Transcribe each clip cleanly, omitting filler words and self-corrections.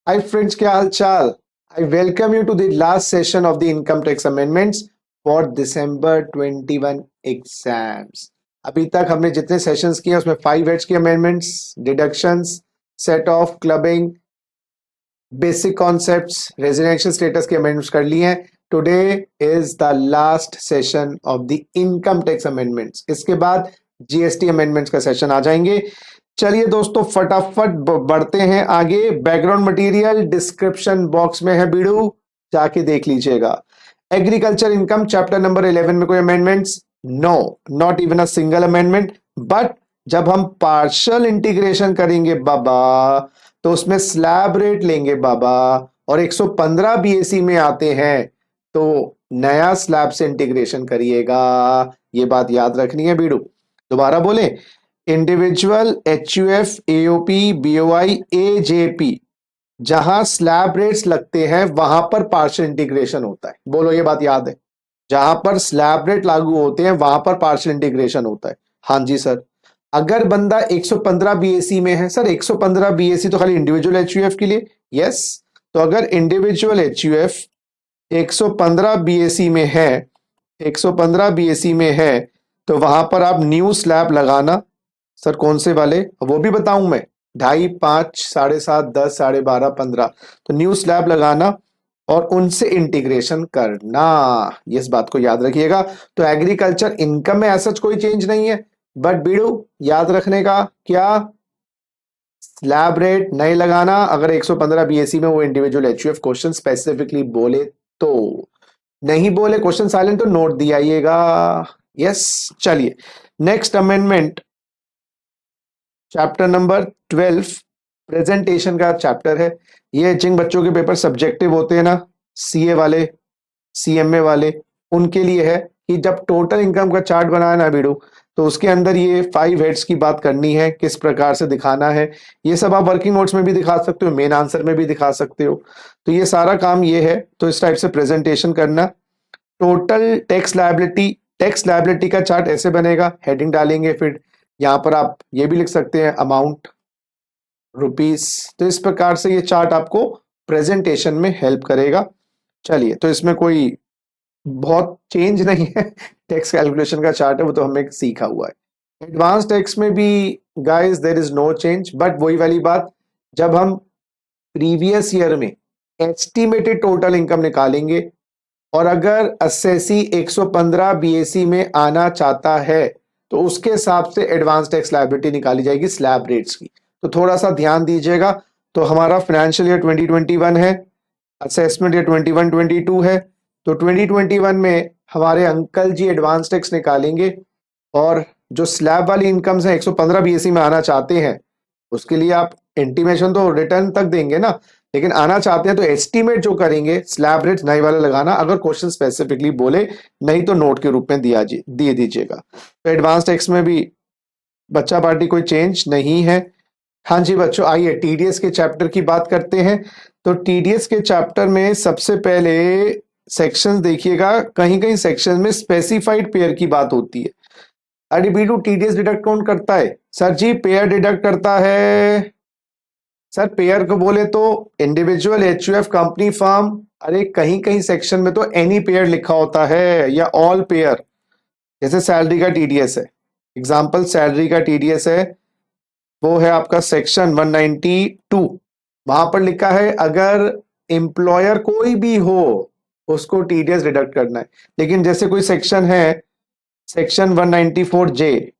Hi friends, क्या हाल चाल? I welcome you to the last session of the income tax amendments for December 21 exams. अभी तक हमने जितने सेशंस किए उसमें 5 हेड्स की amendments, deductions, set of, clubbing, basic concepts, residential status के अमेंडमेंट्स कर लिए हैं. Today is the last session of the income tax amendments. इसके बाद जीएसटी अमेंडमेंट्स का सेशन आ जाएंगे. चलिए दोस्तों फटाफट बढ़ते हैं आगे. बैकग्राउंड मटेरियल डिस्क्रिप्शन बॉक्स में है, बीड़ू जाके देख लीजिएगा. एग्रीकल्चर इनकम चैप्टर नंबर 11 में कोई amendments? No, not even a single amendment. But जब हम पार्शियल इंटीग्रेशन करेंगे बाबा तो उसमें स्लैब रेट लेंगे बाबा, और 115 बीएसी में आते हैं तो नया स्लैब से इंटीग्रेशन करिएगा. ये बात याद रखनी है बीड़ू. दोबारा बोले, individual HUF AOP BOI AJP जहां स्लैब रेट्स लगते हैं वहां पर पार्शियल इंटीग्रेशन होता है. बोलो ये बात याद है? जहां पर स्लैब रेट लागू होते हैं वहां पर पार्शियल इंटीग्रेशन होता है. हाँ जी सर. अगर बंदा 115 बीएसी में है, सर 115 बीएसी तो खाली इंडिविजुअल एचयूएफ के लिए. यस, तो अगर इंडिविजुअल एचयूएफ 115 बीएसी में है, 115 बीएसी में है तो वहां पर आप न्यू स्लैब लगाना. सर कौन से वाले वो भी बताऊं मैं? 2.5, 5, 7.5, 10, 12.5, 15. तो न्यू स्लैब लगाना और उनसे इंटीग्रेशन करना. ये इस बात को याद रखिएगा. तो एग्रीकल्चर इनकम में ऐसा कोई चेंज नहीं है. बट बीड़ू याद रखने का क्या, स्लैब रेट नहीं लगाना अगर 115 बीएसी में वो इंडिविजुअल एचयूएफ क्वेश्चन स्पेसिफिकली बोले तो. नहीं बोले क्वेश्चन साइलेंट तो नोट दियाइएगा. यस. चलिए next amendment chapter number 12 presentation का चैप्टर है. ये जिन बच्चों के पेपर सब्जेक्टिव होते हैं ना, सीए वाले, सीएमए वाले, उनके लिए है कि जब टोटल इनकम का चार्ट बनाया ना बीड़ू तो उसके अंदर ये 5 हेड्स की बात करनी है, किस प्रकार से दिखाना है. ये सब आप वर्किंग नोट्स में भी दिखा सकते हो, मेन आंसर में भी दिखा सकते हो. तो ये सारा काम ये है. तो इस टाइप से प्रेजेंटेशन करना. टोटल टैक्स लायबिलिटी का चार्ट ऐसे बनेगा. हेडिंग डालेंगे, फिर यहां पर आप ये भी लिख सकते हैं अमाउंट रुपीस. तो इस प्रकार से ये चार्ट आपको प्रेजेंटेशन में हेल्प करेगा. चलिए, तो इसमें कोई बहुत चेंज नहीं है. टैक्स कैलकुलेशन का चार्ट है, वो तो हमें सीखा हुआ है. एडवांस टैक्स में भी guys there is no change. But वही वाली बात, जब हम प्रीवियस ईयर में एस्टिमेटेड टोटल इनकम निकालेंगे और अगर असेसी 115 बीएसी में आना चाहता है तो उसके हिसाब से एडवांस टैक्स लायबिलिटी निकाली जाएगी स्लैब रेट्स की. तो थोड़ा सा ध्यान दीजिएगा. तो हमारा फाइनेंशियल ईयर 2021 है, असेसमेंट ईयर 21-22 है. तो 2021 में हमारे अंकल जी एडवांस टैक्स निकालेंगे और जो स्लैब वाली इनकम्स हैं 115 बीएसी में आना चाहते हैं उसके लिए आप इंटीमेशन तो रिटर्न तक देंगे ना, लेकिन आना चाहते हैं तो एस्टीमेट जो करेंगे स्लैब रेट नई वाला लगाना, अगर क्वेश्चन स्पेसिफिकली बोले. नहीं तो नोट के रूप में दिए दीजिएगा. तो एडवांस टैक्स में भी बच्चा पार्टी कोई चेंज नहीं है. हाँ जी बच्चों, आइए टीडीएस के चैप्टर की बात करते हैं. तो टीडीएस के चैप्टर में सबसे पहले सेक्शंस देखिएगा. कहीं कहीं सेक्शन में स्पेसिफाइड पेयर की बात होती है. अरे बीटू, टीडीएस डिडक्ट कौन करता है? सर जी पेयर डिडक्ट करता है. सर पेयर को बोले तो इंडिविजुअल एचयूएफ कंपनी फर्म. अरे कहीं कहीं सेक्शन में तो एनी पेयर लिखा होता है या ऑल पेयर. जैसे सैलरी का टीडीएस है, एग्जांपल सैलरी का टीडीएस है, वो है आपका सेक्शन 192. वहां पर लिखा है अगर एम्प्लॉयर कोई भी हो उसको टीडीएस डिडक्ट करना है. लेकिन जैसे कोई सेक्शन है, सेक्शन 194 जे,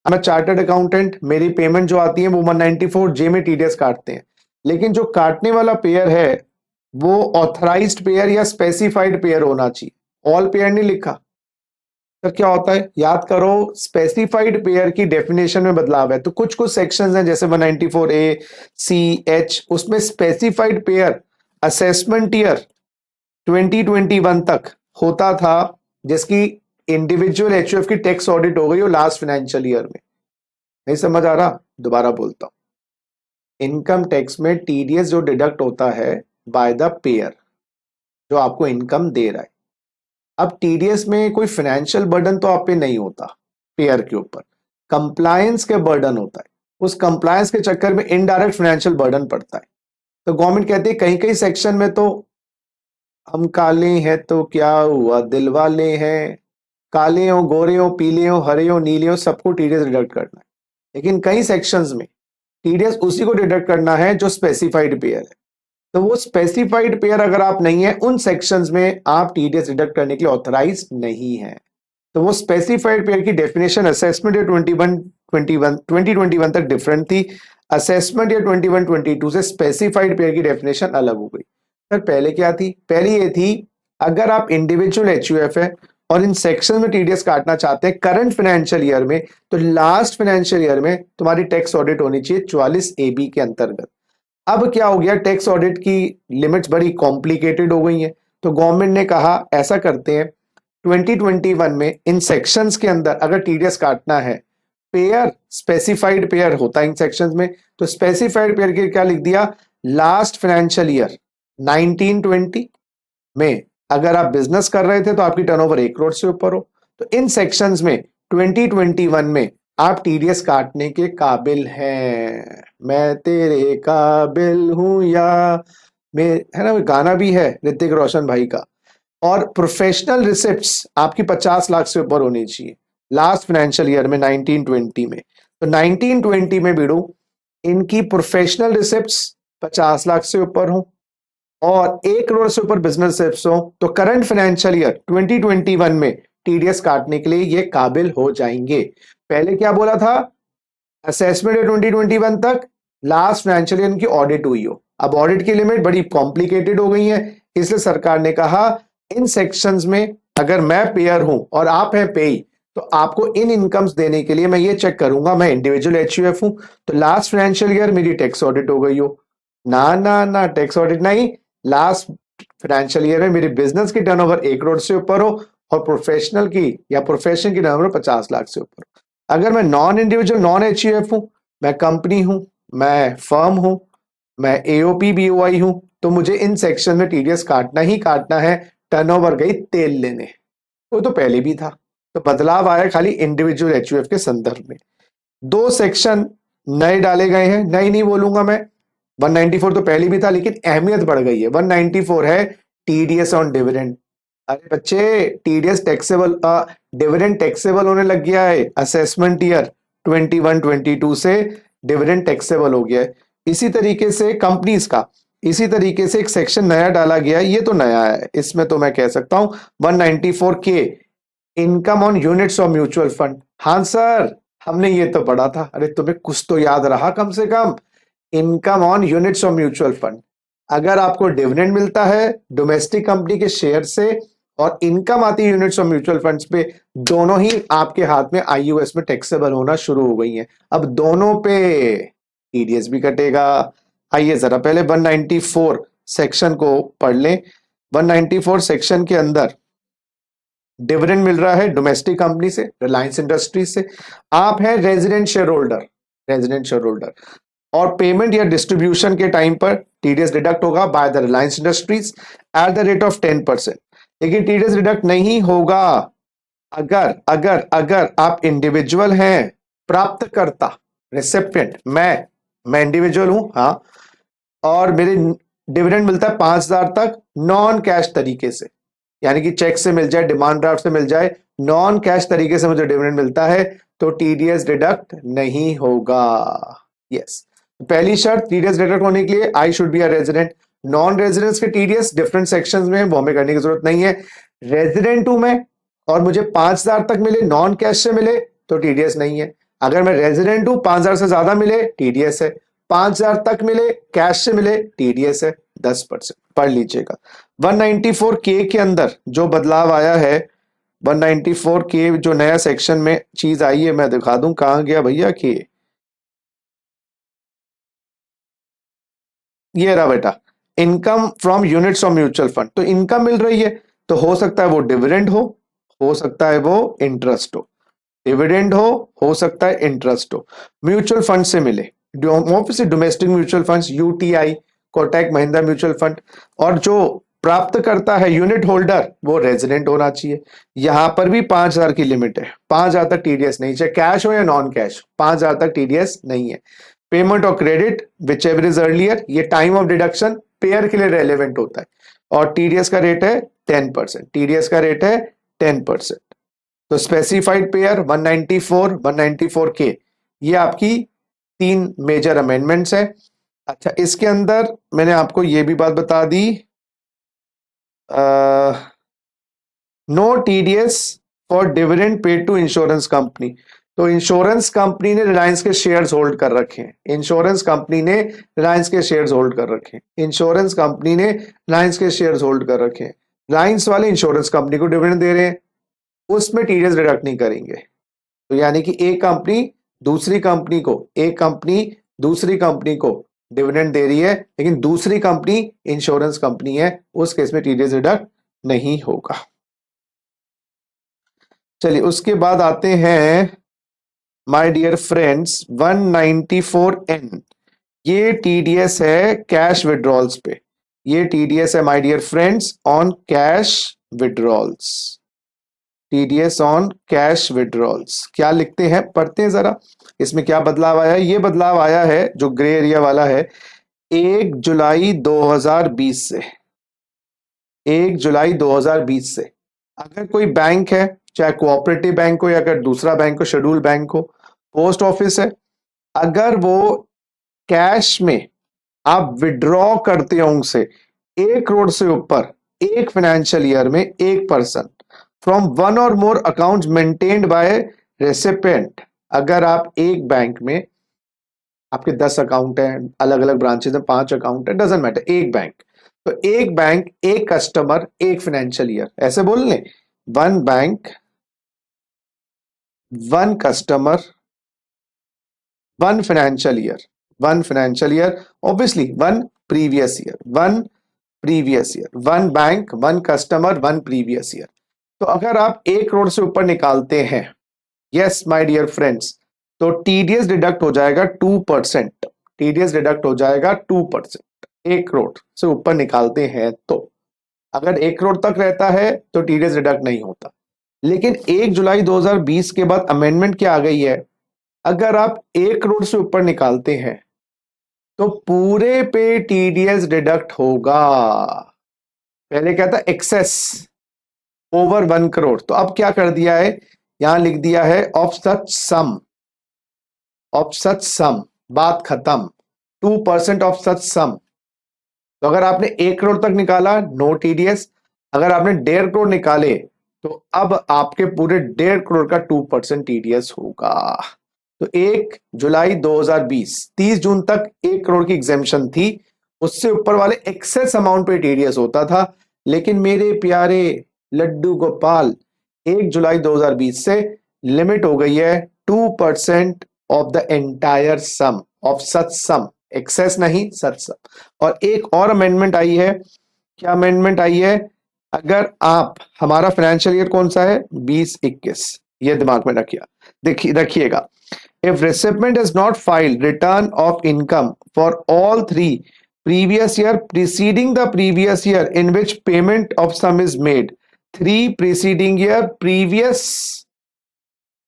मैं चार्टर्ड अकाउंटेंट, मेरी पेमेंट जो आती है वो 194 जे में टीडीएस काटते हैं. लेकिन जो काटने वाला पेयर है वो ऑथराइज्ड पेयर या स्पेसिफाइड पेयर होना चाहिए. ऑल पेयर नहीं लिखा. तो क्या होता है याद करो, स्पेसिफाइड पेयर की डेफिनेशन में बदलाव है. तो कुछ कुछ सेक्शंस हैं जैसे 194A, C, H, उसमें स्पेसिफाइड पेयर असेसमेंट ईयर 2021 तक होता था, जिसकी इंडिविजुअल एचयूएफ की टैक्स ऑडिट हो गई हो लास्ट फाइनेंशियल ईयर में. नहीं समझ आ रहा? दोबारा बोलता हूं. इनकम टैक्स में टीडीएस जो डिडक्ट होता है बाय द पेयर जो आपको इनकम दे रहा है. अब टीडीएस में कोई फाइनेंशियल बर्डन तो आप पे नहीं होता पेयर के ऊपर, कंप्लायंस के बर्डन होता है. उस कंप्लायंस के चक्कर में इनडायरेक्ट फाइनेंशियल बर्डन पड़ता है. तो गवर्नमेंट कहती है कहीं कहीं सेक्शन में तो हम काले हैं तो क्या हुआ दिल वाले हैं, काले हो गोरे हो पीले हो हरे हो नीले हो सबको टीडीएस डिडक्ट करना है। लेकिन कई सेक्शंस में टीडीएस उसी को डिडक्ट करना है जो स्पेसिफाइड पेयर है। तो वो स्पेसिफाइड पेयर अगर आप नहीं है उन सेक्शंस में आप टीडीएस डिडक्ट करने के लिए ऑथराइज नहीं है। तो वो स्पेसिफाइड पेयर की डेफिनेशन असेसमेंट या 2021 तक डिफरेंट थी। असेसमेंट या 21-22 से स्पेसिफाइड पेयर की डेफिनेशन अलग हो गई। सर पहले क्या थी? पहले ये थी अगर आप इंडिविजुअल एचयूएफ है और इन सेक्शन में टीडीएस काटना चाहते हैं करंट फाइनेंशियल ईयर में, तो लास्ट फाइनेंशियल ईयर में तुम्हारी टैक्स ऑडिट होनी चाहिए 44 AB के अंतर्गत। अब क्या हो गया, टैक्स ऑडिट की लिमिट्स बड़ी कॉम्प्लिकेटेड हो गई हैं। तो गवर्नमेंट ने कहा ऐसा करते हैं 2021 में इन सेक्शंस के अंदर अगर टीडीएस काटना है, पेयर स्पेसिफाइड पेयर होता है इन सेक्शंस में, तो स्पेसिफाइड पेयर के क्या लिख दिया, लास्ट फाइनेंशियल ईयर 1920 में अगर आप बिजनेस कर रहे थे तो आपकी टर्नओवर 1 करोड़ से ऊपर हो, तो इन सेक्शंस में 2021 में आप टीडीएस काटने के काबिल हैं। मैं तेरे काबिल हूं या मैं, है ना, गाना भी है ऋतिक रोशन भाई का। और प्रोफेशनल रिसिप्ट्स आपकी 50 लाख से ऊपर होनी चाहिए लास्ट फाइनेंशियल ईयर में 1920 में। तो 1920 में बिड़ू इनकी प्रोफेशनल रिसिप्ट्स 50 लाख से ऊपर हो और 1 करोड़ से ऊपर बिजनेस रिसिप्ट्स हो, तो करंट फाइनेंशियल ईयर 2021 में टीडीएस काटने के लिए ये काबिल हो जाएंगे। पहले क्या बोला था, असेसमेंट 2021 तक, लास्ट फाइनेंशियल ईयर इनकी ऑडिट हुई हो। अब ऑडिट की लिमिट बड़ी कॉम्प्लिकेटेड हो गई है, इसलिए सरकार ने कहा इन सेक्शंस में अगर मैं पेयर हूं और आप हैं पेई, तो आपको इन इनकम्स देने के लिए मैं ये चेक करूंगा मैं इंडिविजुअल एचयूएफ हूं तो लास्ट फाइनेंशियल ईयर मेरी टैक्स ऑडिट हो गई हो। ना ना ना, टैक्स ऑडिट नहीं, लास्ट फाइनेंशियल ईयर में मेरे बिजनेस की टर्नओवर 1 करोड़ से ऊपर हो और प्रोफेशनल की या प्रोफेशन की टर्नओवर 50 लाख से ऊपर हो। अगर मैं नॉन इंडिविजुअल नॉन एचयूएफ हूं, मैं कंपनी हूं, मैं फर्म हूं, मैं एओपी बीओआई हूं, तो मुझे इन सेक्शन में टीडीएस काटना ही काटना है। टर्नओवर गई तेल लेने, वो तो पहले भी था, तो बदलाव आया खाली इंडिविजुअल एचयूएफ के संदर्भ में। 2 सेक्शन नए डाले गए हैं, नई नहीं बोलूंगा मैं, 194 तो पहले भी था लेकिन अहमियत बढ़ गई है। 194 है टीडीएस ऑन डिविडेंड। अरे बच्चे, टीडीएस टैक्सेबल, डिविडेंड टैक्सेबल होने लग गया है। असेसमेंट ईयर 21-22 से डिविडेंड टैक्सेबल हो गया है। इसी तरीके से कंपनीज का, इसी तरीके से एक सेक्शन नया डाला गया है, ये तो नया है, इसमें तो मैं कह सकता हूं 194 के income on units of mutual fund. हाँ सर, हमने ये तो पढ़ा था, अरे तुम्हें कुछ तो याद रहा कम से कम। Income on units of mutual fund, अगर आपको डिविडेंड मिलता है डोमेस्टिक कंपनी के शेयर से और इनकम आती है यूनिट्स ऑफ म्यूचुअल फंड्स पे, दोनों ही आपके हाथ में आईयूएस में टैक्सेबल होना शुरू हो गई हैं। अब दोनों पे टीडीएस भी कटेगा। आइए जरा पहले 194 सेक्शन को पढ़ लें। 194 सेक्शन के अंदर डिविडेंड मिल रहा है डोमेस्टिक कंपनी से, रिलायंस इंडस्ट्रीज से। आप हैं resident share holder, resident share holder, और पेमेंट या डिस्ट्रीब्यूशन के टाइम पर टीडीएस डिडक्ट होगा by the Reliance industries eight the rate of 10%। लेकिन टीडीएस डिडक्ट नहीं होगा अगर अगर अगर आप इंडिविजुअल हैं, प्राप्तकर्ता, रिसिपिएंट, मैं इंडिविजुअल हूं, हाँ, और मेरे डिविडेंड मिलता है 5,000 तक नॉन कैश तरीके से, यानी कि चेक से मिल जाए, डिमांड ड्राफ्ट से मिल जाए, नॉन कैश तरीके से मुझे डिविडेंड मिलता है, तो टीडीएस डिडक्ट नहीं होगा। यस, पहली शर्त टीडीएस डिडक्ट होने के लिए I should be a resident. Non residents के टीडीएस डिफरेंट सेक्शंस में है, वो हमें करने की जरूरत नहीं है। रेजिडेंट हूं मैं और मुझे 5,000 तक मिले, नॉन कैश से मिले, तो टीडीएस नहीं है। अगर मैं रेजिडेंट हूं, 5,000 से ज्यादा मिले, टीडीएस है। 5,000 तक मिले, कैश से मिले, टीडीएस है 10%। पढ़ लीजिएगा 194 के के अंदर जो बदलाव आया है, 194 के जो नया सेक्शन में चीज आई है, मैं दिखा दूं, कहां गया भैया के, ये रहा बेटा, income from units of mutual fund. तो इनकम मिल रही है, तो हो सकता है वो डिविडेंड हो सकता है वो इंटरेस्ट हो, डिविडेंड हो सकता है इंटरेस्ट हो, म्यूचुअल फंड से मिले, obviously domestic mutual funds, UTI, Kotak Mahindra mutual fund, और जो प्राप्त करता है यूनिट होल्डर वो रेजिडेंट होना चाहिए। यहां पर भी 5,000 की लिमिट है, 5,000 तक टीडीएस नहीं, चाहे कैश हो या नॉन कैश, 5,000 तक टीडीएस नहीं है। पेमेंट और credit which ever is earlier, ये टाइम ऑफ डिडक्शन पेयर के लिए रेलेवेंट होता है, और टीडीएस का रेट है 10%, टीडीएस का रेट है 10%। तो स्पेसिफाइड पेयर 194 के, ये आपकी 3 मेजर अमेंडमेंट्स है। अच्छा, इसके अंदर मैंने आपको ये भी बात बता दी, no TDS for dividend paid to insurance company. तो इंश्योरेंस कंपनी ने रिलायंस के शेयर्स होल्ड कर रखे हैं, इंश्योरेंस कंपनी ने रिलायंस के शेयर्स होल्ड कर रखे हैं, इंश्योरेंस कंपनी ने रिलायंस के शेयर्स होल्ड कर रखे हैं, रिलायंस वाले इंश्योरेंस कंपनी को डिविडेंड दे रहे हैं, उसमें टीडीएस डिडक्ट नहीं करेंगे। तो यानी कि एक कंपनी दूसरी कंपनी को डिविडेंड दे रही है, लेकिन दूसरी कंपनी इंश्योरेंस कंपनी है, उस केस में टीडीएस डिडक्ट नहीं होगा। चलिए, उसके बाद आते हैं माय डियर फ्रेंड्स 194N, ये टीडीएस है कैश विड्रॉल्स पे, ये टीडीएस है my dear friends on cash withdrawals, TDS on cash withdrawals. क्या लिखते हैं, पढ़ते हैं जरा, इसमें क्या बदलाव आया है। ये बदलाव आया है जो ग्रे एरिया वाला है, 1 जुलाई 2020 से, 1 जुलाई 2020 से अगर कोई बैंक है, चाहे कोऑपरेटिव बैंक हो या अगर दूसरा बैंक हो, शेड्यूल बैंक हो, पोस्ट ऑफिस है, अगर वो कैश में आप विड्रॉ करते हो उनसे 1 करोड़ से ऊपर एक फाइनेंशियल ईयर में, एक पर्सन फ्रॉम वन और मोर अकाउंट्स मेंटेन्ड बाय रेसिपिएंट, अगर आप एक बैंक में, आपके 10 अकाउंट हैं, अलग अलग ब्रांचेस में 5 अकाउंट है, डजंट मैटर, एक बैंक, तो एक बैंक, एक कस्टमर, एक फाइनेंशियल ईयर, ऐसे बोल लें, one bank, one customer, one financial year, one financial year, obviously one previous year, one previous year, one bank, one customer, one previous year. तो अगर आप 1 करोड़ से ऊपर निकालते हैं, यस माय डियर फ्रेंड्स, तो टीडीएस डिडक्ट हो जाएगा 2%, टीडीएस डिडक्ट हो जाएगा 2%, 1 करोड़ से ऊपर निकालते हैं तो। अगर 1 करोड़ तक रहता है तो टीडीएस डिडक्ट नहीं होता। लेकिन 1 जुलाई 2020 के बाद अमेंडमेंट क्या आ गई है, अगर आप 1 करोड़ से ऊपर निकालते हैं तो पूरे पे टीडीएस डिडक्ट होगा। पहले क्या था, एक्सेस ओवर 1 करोड़, तो अब क्या कर दिया है, यहां लिख दिया है of such some, of such सम, बात खत्म, 2% ऑफ सच सम। तो अगर आपने 1 करोड़ तक निकाला नो टीडीएस, अगर आपने 1.5 करोड़ निकाले तो अब आपके पूरे 1.5 करोड़ का 2% टीडीएस होगा। तो 1 जुलाई 2020, 30 जून तक 1 करोड़ की एग्जेम्पशन थी, उससे ऊपर वाले एक्सेस अमाउंट पे टीडीएस होता था। लेकिन मेरे प्यारे लड्डू गोपाल, 1 जुलाई 2020 से लिमिट हो गई है 2% of the entire sum, of such sum, excess नहीं सच सम। और एक और अमेंडमेंट आई है, क्या अमेंडमेंट आई है, अगर आप, हमारा फाइनेंशियल ईयर कौन सा है, 2021, ये दिमाग में रखिएगा, if recipient has not filed return of income for all 3 previous year preceding the previous year in which payment of sum is made, 3 preceding year previous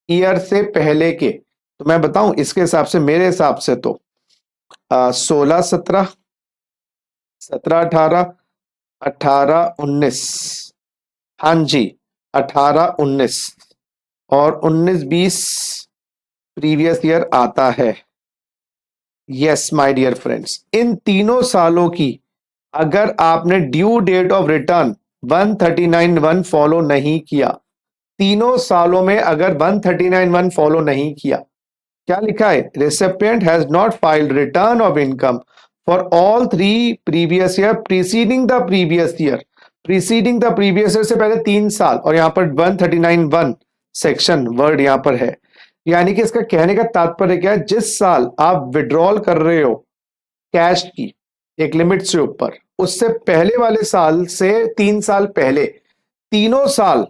year से पहले के, तो मैं बताऊं इसके हिसाब से, मेरे हिसाब से तो 16, 17, 17, 18, 18, 19, हाँ जी 18, 19 और 19, 20 प्रीवियस ईयर आता है। यस माय डियर फ्रेंड्स, इन तीनों सालों की अगर आपने due date of return 139(1) follow नहीं किया, तीनों सालों में अगर 139(1) फॉलो नहीं किया, क्या लिखा है, recipient has not filed return of income for all 3 previous year preceding the previous year, preceding the previous year से पहले 3 साल, और यहां पर 139(1) सेक्शन वर्ड यहां पर है। यानी कि इसका कहने का तात्पर्य क्या है, जिस साल आप विड्रॉल कर रहे हो कैश की एक लिमिट से ऊपर, उससे पहले वाले साल से 3 साल पहले, तीनों साल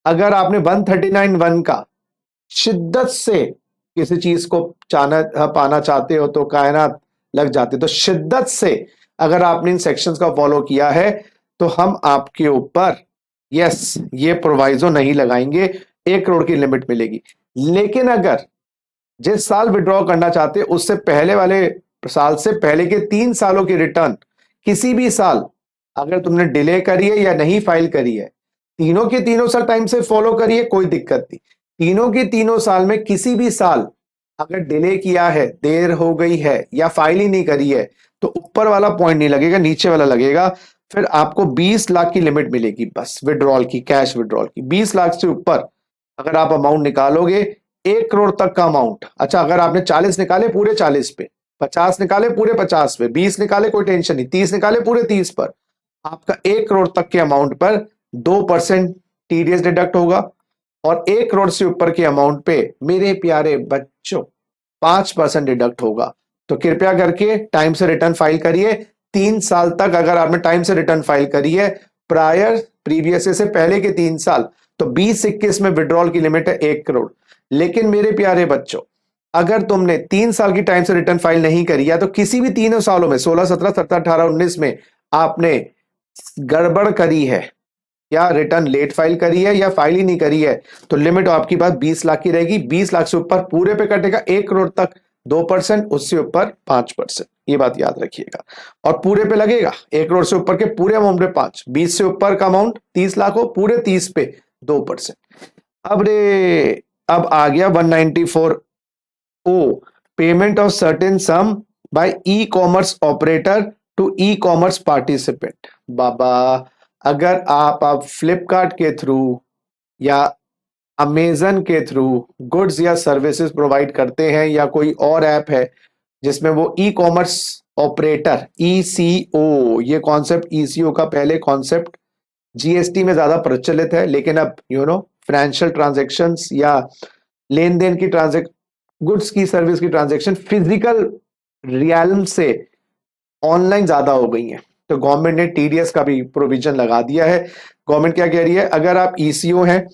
अगर आपने 139(1) का शिद्दत से किसी चीज को पाना चाहते हो तो कायनात लग जाती, तो शिद्दत से अगर आपने इन सेक्शंस का फॉलो किया है तो हम आपके ऊपर यस ये प्रोवाइजो नहीं लगाएंगे, 1 करोड़ की लिमिट मिलेगी। लेकिन अगर जिस साल विड्रॉ करना चाहते हैं उससे पहले वाले साल से पहले के 3 सालों की रिटर्न किसी भी साल अगर तुमने डिले करी है या नहीं फाइल करी है, तीनों के तीनों साल टाइम से फॉलो करिए, कोई दिक्कत नहीं। तीनों के तीनों साल में किसी भी साल अगर डिले किया है, देर हो गई है या फाइल ही नहीं करी है, तो ऊपर वाला पॉइंट नहीं लगेगा, नीचे वाला लगेगा। फिर आपको 20 लाख की लिमिट मिलेगी बस विड्रॉल की, कैश विड्रॉल की। 20 लाख से ऊपर अगर आप अमाउंट निकालोगे, 1 करोड़ तक का अमाउंट, अच्छा अगर आपने 40 निकाले पूरे 40 पे, 50 निकाले पूरे 50 पे, 20 निकाले कोई टेंशन नहीं, 30 निकाले पूरे 30 पर, आपका 1 करोड़ तक के अमाउंट पर 2% टीडीएस डिडक्ट होगा। और 1 करोड़ से ऊपर के अमाउंट पे मेरे प्यारे बच्चों 5% डिडक्ट होगा। तो कृपया करके टाइम से रिटर्न फाइल करिए। 3 साल तक अगर आपने टाइम से रिटर्न फाइल करी है, प्रीवियस से पहले के 3 साल, तो 20-21 में विड्रॉल की लिमिट है 1 करोड़। लेकिन मेरे प्यारे बच्चों, अगर तुमने 3 साल की टाइम से रिटर्न फाइल नहीं करी, या तो किसी भी तीनों सालों में 16, 17, 17, 18, 19 में आपने गड़बड़ करी है, या रिटर्न लेट फाइल करी है, या फाइल ही नहीं करी है, तो लिमिट आपकी पास 20 लाख की रहेगी। 20 लाख से ऊपर पूरे पे कटेगा, 1 करोड़ तक 2%, उससे ऊपर 5%, ये बात याद रखिएगा। और पूरे पे लगेगा 1 करोड़ से ऊपर के पूरे अमाउंट पे 5, 20 से ऊपर का अमाउंट 30 लाख हो, पूरे 30 पे 2%। अब आ गया 194 O, payment of certain sum by e commerce operator to e commerce participant. बाबा, अगर आप फ्लिपकार्ट के थ्रू या अमेजन के थ्रू गुड्स या सर्विसेज प्रोवाइड करते हैं, या कोई और ऐप है जिसमें वो ई कॉमर्स ऑपरेटर, ईसीओ, ये कॉन्सेप्ट ईसीओ का पहले कॉन्सेप्ट जीएसटी में ज्यादा प्रचलित है, लेकिन अब फाइनेंशियल ट्रांजैक्शंस या लेन देन की गुड्स की सर्विस की ट्रांजैक्शन फिजिकल रियल्म से ऑनलाइन ज्यादा हो गई है, तो गवर्नमेंट ने टीडीएस का भी प्रोविजन लगा दिया है। गवर्नमेंट क्या कह रही है, अगर आप ईसीओ हैं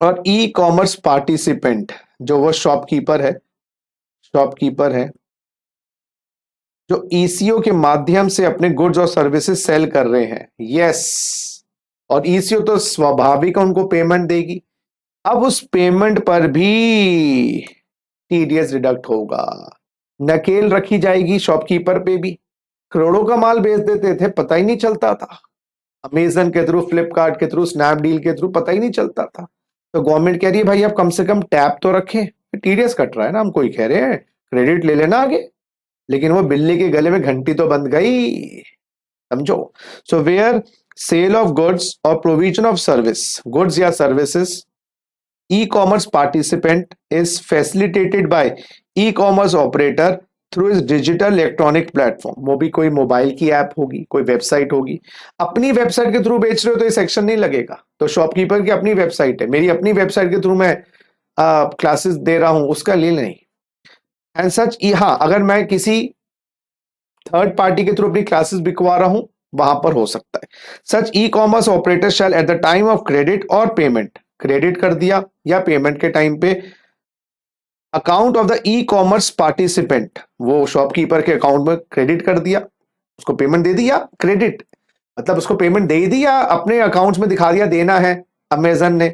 और ई कॉमर्स पार्टिसिपेंट, जो वो शॉपकीपर है जो ईसीओ के माध्यम से अपने गुड्स और सर्विसेज सेल कर रहे हैं, यस, और ईसीओ तो स्वाभाविक उनको पेमेंट देगी। अब उस पेमेंट पर भी टीडीएस डिडक्ट होगा, नकेल रखी जाएगी शॉपकीपर पे भी। करोड़ों का माल बेच देते थे, पता ही नहीं चलता था, अमेजन के थ्रू, फ्लिपकार्ट के थ्रू, स्नैपडील के थ्रू, पता ही नहीं चलता था। तो गवर्नमेंट कह रही है भाई आप कम से कम टैप तो रखें, टीडीएस कट रहा है ना, हम कोई कह रहे हैं क्रेडिट ले लेना आगे, लेकिन वो बिल्ली के गले में घंटी तो बंध गई, समझो। So where sale of goods और प्रोविजन ऑफ सर्विस, गुड्स या services, e-commerce participant is facilitated by e-commerce operator through इस डिजिटल इलेक्ट्रॉनिक प्लेटफॉर्म। वो भी कोई मोबाइल की ऐप होगी, कोई वेबसाइट होगी। अपनी वेबसाइट के थ्रू बेच रहे हो तो ये सेक्शन नहीं लगेगा, तो शॉपकीपर की अपनी वेबसाइट है, मेरी अपनी वेबसाइट के थ्रू मैं क्लासेस दे रहा हूं, उसका लिए नहीं। एंड सच, हाँ, अगर मैं किसी थर्ड पार्टी के थ्रू अपनी क्लासेस बिकवा रहा हूं, वहां पर हो सकता है। Such e commerce operator shall at the time of credit और पेमेंट, क्रेडिट कर दिया या पेमेंट के टाइम पे, account of the e commerce participant, वो शॉपकीपर के अकाउंट में क्रेडिट कर दिया, उसको पेमेंट दे दिया, क्रेडिट मतलब उसको पेमेंट दे दिया, अपने अकाउंट्स में दिखा दिया देना है अमेजन ने।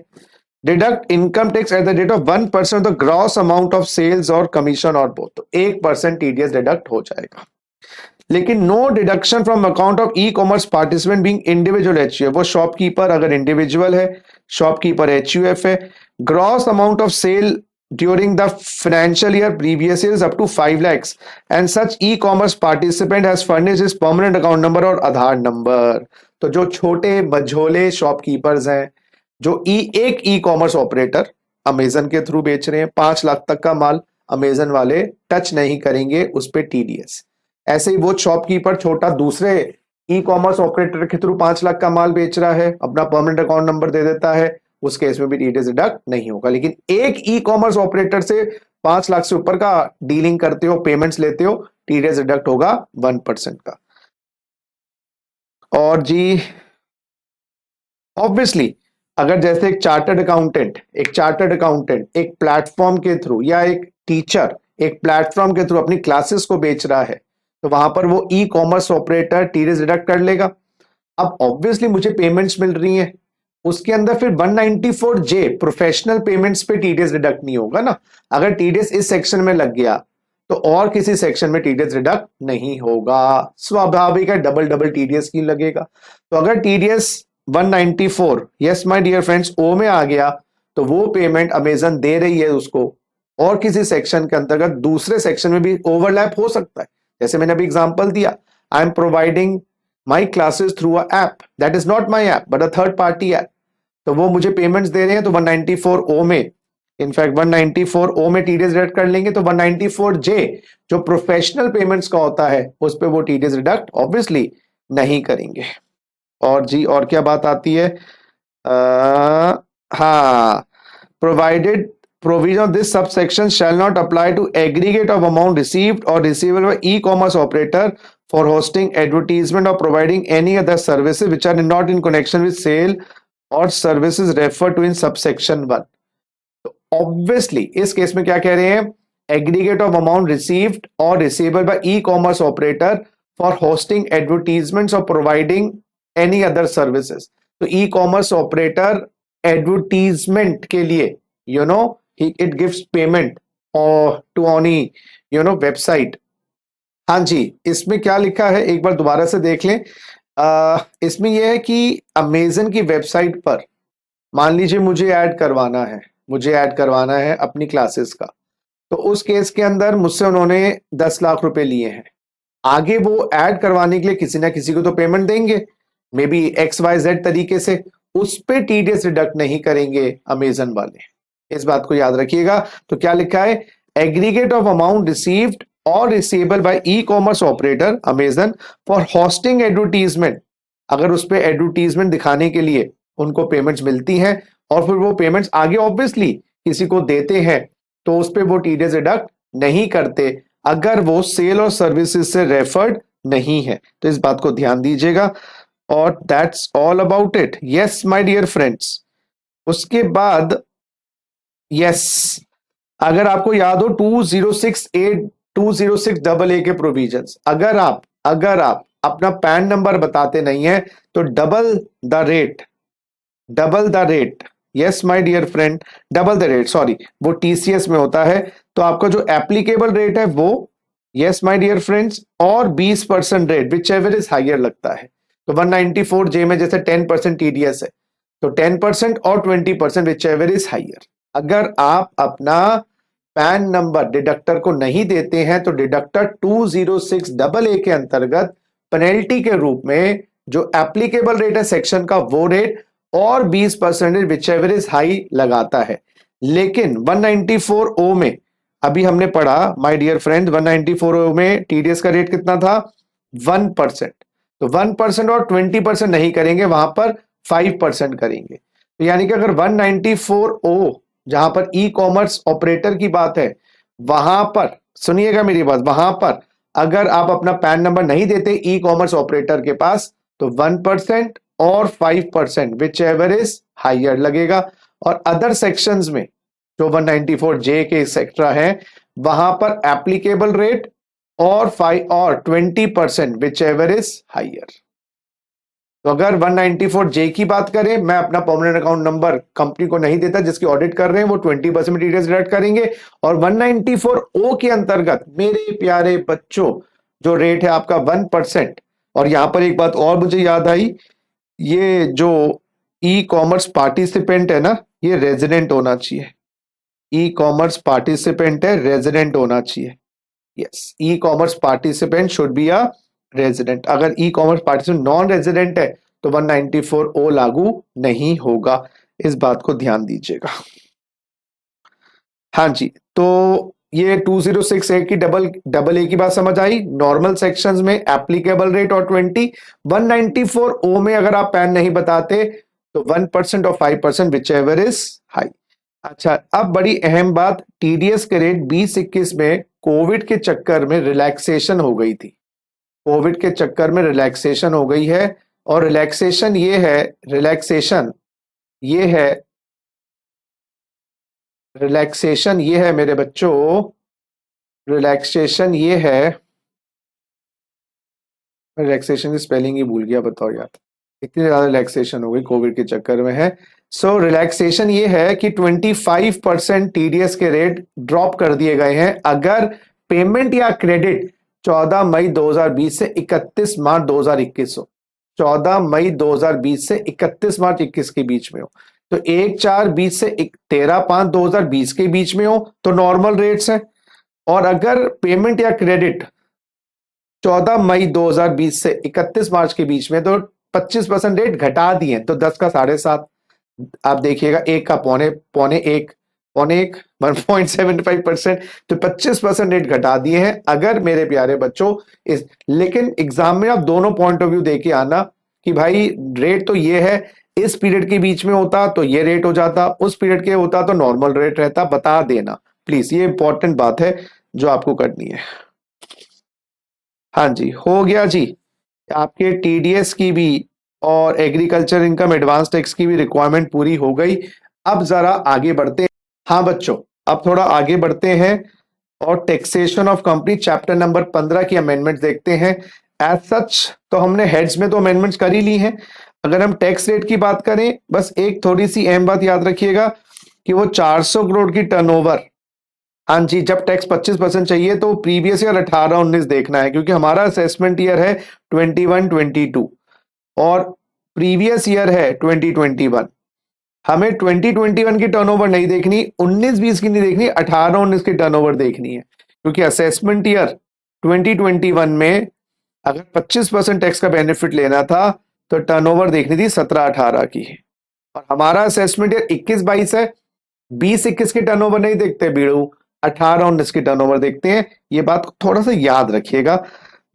Deduct income tax at the rate of 1% of the gross amount of sales और कमीशन और बोथ, तो 1% टीडीएस डिडक्ट हो जाएगा। लेकिन no deduction from account of e commerce participant being individual HUF, वो शॉपकीपर अगर इंडिविजुअल है, शॉपकीपर एचयूएफ है, gross amount of sale during the financial year previous year is up to 5 lakhs and such e-commerce participant has furnished his permanent account number और आधार number. तो जो छोटे मझोले shopkeepers हैं, जो एक ई कॉमर्स ऑपरेटर अमेजन के थ्रू बेच रहे हैं, 5 लाख तक का माल अमेजन वाले टच नहीं करेंगे उस पे टीडीएस। ऐसे ही वो शॉपकीपर छोटा दूसरे ई कॉमर्स ऑपरेटर के थ्रू 5 लाख का माल बेच रहा है, अपना परमानेंट अकाउंट नंबर दे देता है, उस केस में भी टीडीएस डिडक्ट नहीं होगा। लेकिन एक ई कॉमर्स ऑपरेटर से 5 लाख से ऊपर का डीलिंग करते हो, पेमेंट्स लेते हो, टीडीएस डिडक्ट होगा 1% का। और जी ऑब्वियसली अगर जैसे एक चार्टर्ड अकाउंटेंट एक प्लेटफॉर्म के थ्रू, या एक टीचर एक प्लेटफॉर्म के थ्रू अपनी क्लासेस को बेच रहा है, तो वहां पर वो e commerce operator TDS deduct कर लेगा। अब ऑब्वियसली मुझे पेमेंट्स मिल रही हैं, उसके अंदर फिर 194J प्रोफेशनल पेमेंट्स पे टीडीएस डिडक्ट नहीं होगा ना। अगर टीडीएस इस सेक्शन में लग गया तो और किसी सेक्शन में टीडीएस डिडक्ट नहीं होगा, स्वाभाविक है, डबल डबल टीडीएस की लगेगा। तो अगर TDS 194 yes my dear friends O में आ गया तो वो पेमेंट अमेजन दे रही है उसको, और किसी सेक्शन के अंतर्गत दूसरे सेक्शन में भी ओवरलैप हो सकता है। जैसे मैंने अभी एग्जांपल दिया, I am providing my classes through a app that is not my app but a third party app, तो वो मुझे पेमेंट्स दे रहे हैं, तो 194 ओ में, इनफैक्ट 194 ओ में टीडीएस डिडक्ट कर लेंगे। तो 194 जे जो प्रोफेशनल पेमेंट्स का होता है उस पे वो टीडीएस डिडक्ट ऑब्वियसली नहीं करेंगे। और जी और क्या बात आती है, हाँ, provided provision of this subsection shall not apply to aggregate of amount received or receivable by e-commerce operator for hosting advertisement or providing any other services which are not in connection with sale or services referred to in subsection 1। तो obviously इस case में क्या कह रहे हैं, aggregate of amount received और receivable by e commerce operator for hosting advertisements और providing any other services. तो ई कॉमर्स ऑपरेटर एडवर्टीजमेंट के लिए it gives payment or to any website। हाँ जी, इसमें क्या लिखा है एक बार दोबारा से देख लें। इसमें यह है कि अमेजन की वेबसाइट पर मान लीजिए मुझे ऐड करवाना है अपनी क्लासेस का, तो उस केस के अंदर मुझसे उन्होंने 10 लाख रुपए लिए हैं। आगे वो ऐड करवाने के लिए किसी ना किसी को तो पेमेंट देंगे, मे बी XYZ तरीके से, उस पे टीडीएस डिडक्ट नहीं करेंगे अमेजन वाले, इस बात को याद रखिएगा। तो क्या लिखा है, एग्रीगेट ऑफ अमाउंट रिसीव्ड और receivable by e commerce operator Amazon for hosting advertisement, अगर उस पे एडवर्टीजमेंट दिखाने के लिए उनको पेमेंट्स मिलती हैं और फिर वो पेमेंट्स आगे ऑब्वियसली किसी को देते हैं, तो उस पे वो टीडीएस डिडक्ट नहीं करते अगर वो सेल और सर्विसेज से रेफर्ड नहीं है। तो इस बात को ध्यान दीजिएगा और that's all about it. Yes my dear friends, उसके बाद यस अगर आपको याद हो 2068 के प्रोविजंस, अगर आप अपना पैन नंबर बताते नहीं है तो double the rate yes my dear friend, double the rate, sorry वो टीसीएस में होता है, तो आपका जो एप्लीकेबल रेट है वो यस माय डियर फ्रेंड्स और 20% rate which ever is higher लगता है। तो 194J में जैसे 10% टीडीएस है तो 10% और 20% विच एवर इज हाइयर। अगर आप अपना पैन नंबर डिडक्टर को नहीं देते हैं तो डिडक्टर 206AA के अंतर्गत पेनल्टी के रूप में जो एप्लीकेबल रेट है सेक्शन का वो रेट और 20% विच एवर इज हाई लगाता है। लेकिन 194O में अभी हमने पढ़ा माय डियर फ्रेंड, 194O में टीडीएस का रेट कितना था, 1%। तो 1% और 20% नहीं करेंगे, वहां पर 5% करेंगे। तो यानी कि अगर 194O जहां पर ई कॉमर्स ऑपरेटर की बात है, वहां पर सुनिएगा मेरी बात, वहां पर अगर आप अपना पैन नंबर नहीं देते ई कॉमर्स ऑपरेटर के पास तो 1% और 5% विच एवर इज हाइयर लगेगा। और अदर सेक्शंस में जो 194J के सेक्टर है वहां पर एप्लीकेबल रेट और 20% विच एवर इज हाइयर। तो अगर 194J की बात करें, मैं अपना परमानेंट अकाउंट नंबर कंपनी को नहीं देता जिसकी ऑडिट कर रहे हैं, वो 20% टीडीएस डिडक्ट करेंगे। और 194O के अंतर्गत मेरे प्यारे बच्चों जो रेट है आपका 1%। और यहां पर एक बात और मुझे याद आई, ये जो ई कॉमर्स पार्टिसिपेंट है ना, ये रेजिडेंट होना चाहिए। ई कॉमर्स पार्टिसिपेंट है, रेजिडेंट होना चाहिए। Yes, e commerce participant should be a resident. अगर e commerce participant non resident है तो 194O लागू नहीं होगा, इस बात को ध्यान दीजिएगा। हाँ जी, तो ये 206A की डबल ए की बात समझ आई। नॉर्मल सेक्शंस में एप्लीकेबल रेट और 194O में अगर आप पैन नहीं बताते तो 1% और 5% विच एवर इज हाई। अच्छा, अब बड़ी अहम बात, टीडीएस के रेट 2021 में कोविड के चक्कर में रिलैक्सेशन हो गई थी। कोविड के चक्कर में रिलैक्सेशन हो गई है और रिलैक्सेशन ये है मेरे बच्चों, रिलैक्सेशन की स्पेलिंग ही भूल गया, बताओ यार, इतनी ज्यादा रिलैक्सेशन हो गई कोविड के चक्कर में है। सो रिलैक्सेशन ये है कि 25% टीडीएस के रेट ड्रॉप कर दिए गए हैं अगर पेमेंट या क्रेडिट 14 मई 2020 से 31 मार्च 2021 हो। 14 मई 2020 से 31 मार्च 21 के बीच में हो। तो 1/4/20 से 13/5/2020 के बीच में हो तो नॉर्मल रेट्स हैं। और अगर पेमेंट या क्रेडिट 14 मई 2020 से 31 मार्च के बीच में तो 25% रेट घटा दिए, तो 10 का 7.5, आप देखिएगा 1 का पौने पौने एक 1.75%, तो 25% रेट घटा दिए हैं। अगर मेरे प्यारे बच्चों लेकिन एग्जाम में आप दोनों पॉइंट ऑफ व्यू देके आना कि भाई रेट तो ये है, इस पीरियड के बीच में होता तो ये रेट हो जाता, उस पीरियड के होता तो नॉर्मल रेट रहता, बता देना प्लीज, ये इंपॉर्टेंट बात है जो आपको करनी है। हाँ जी, हो गया जी, आपके टीडीएस की भी और एग्रीकल्चर इनकम एडवांस टैक्स की भी रिक्वायरमेंट पूरी हो गई। अब जरा आगे बढ़ते हैं। हाँ बच्चों, अब थोड़ा आगे बढ़ते हैं और taxation of company chapter number 15 की अमेंडमेंट देखते हैं। एज सच तो हमने हेड्स में तो अमेंडमेंट्स कर ही ली हैं। अगर हम टैक्स रेट की बात करें, बस एक थोड़ी सी अहम बात याद रखिएगा कि वो 400 करोड़ की टर्नओवर, हाँ जी, जब टैक्स 25% चाहिए तो प्रीवियस ईयर 18-19 देखना है, क्योंकि हमारा असेसमेंट ईयर है 21-22 और प्रीवियस ईयर है 2021। हमें 2021 की टर्नओवर नहीं देखनी, 19-20 की नहीं देखनी, 18-19 की टर्नओवर देखनी है, क्योंकि असेसमेंट ईयर 2021 में अगर 25% टैक्स का बेनिफिट लेना था तो टर्नओवर देखनी थी 17-18 की, और हमारा असेसमेंट ईयर 21-22 है। 20-21 की टर्नओवर नहीं देखते बीड़ू, 18-19 की टर्नओवर देखते हैं। ये बात थोड़ा सा याद रखिएगा।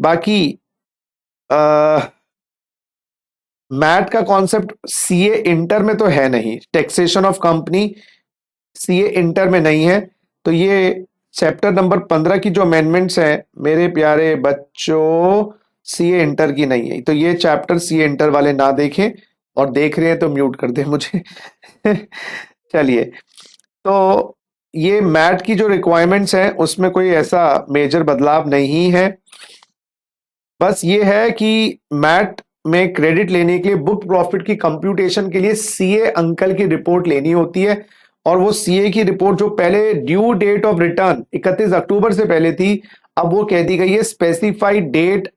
बाकी मैट का कॉन्सेप्ट सीए इंटर में तो है नहीं, taxation of company CA inter में नहीं है, तो ये चैप्टर नंबर 15 की जो अमेंडमेंट्स हैं मेरे प्यारे बच्चों सीए इंटर की नहीं है, तो ये चैप्टर सीए इंटर वाले ना देखें, और देख रहे हैं तो म्यूट कर दें मुझे। चलिए, तो ये मैट की जो रिक्वायरमेंट्स हैं उसमें कोई ऐसा मेजर बदलाव नहीं है। बस ये है कि मैट में क्रेडिट लेने के लिए बुक प्रॉफिट की कंप्यूटेशन के लिए सीए अंकल की रिपोर्ट लेनी होती है, और वो सीए की रिपोर्ट जो पहले ड्यू डेट ऑफ रिटर्न 31 अक्टूबर से पहले थी, अब वो कह दी गई है स्पेसिफाइड डेट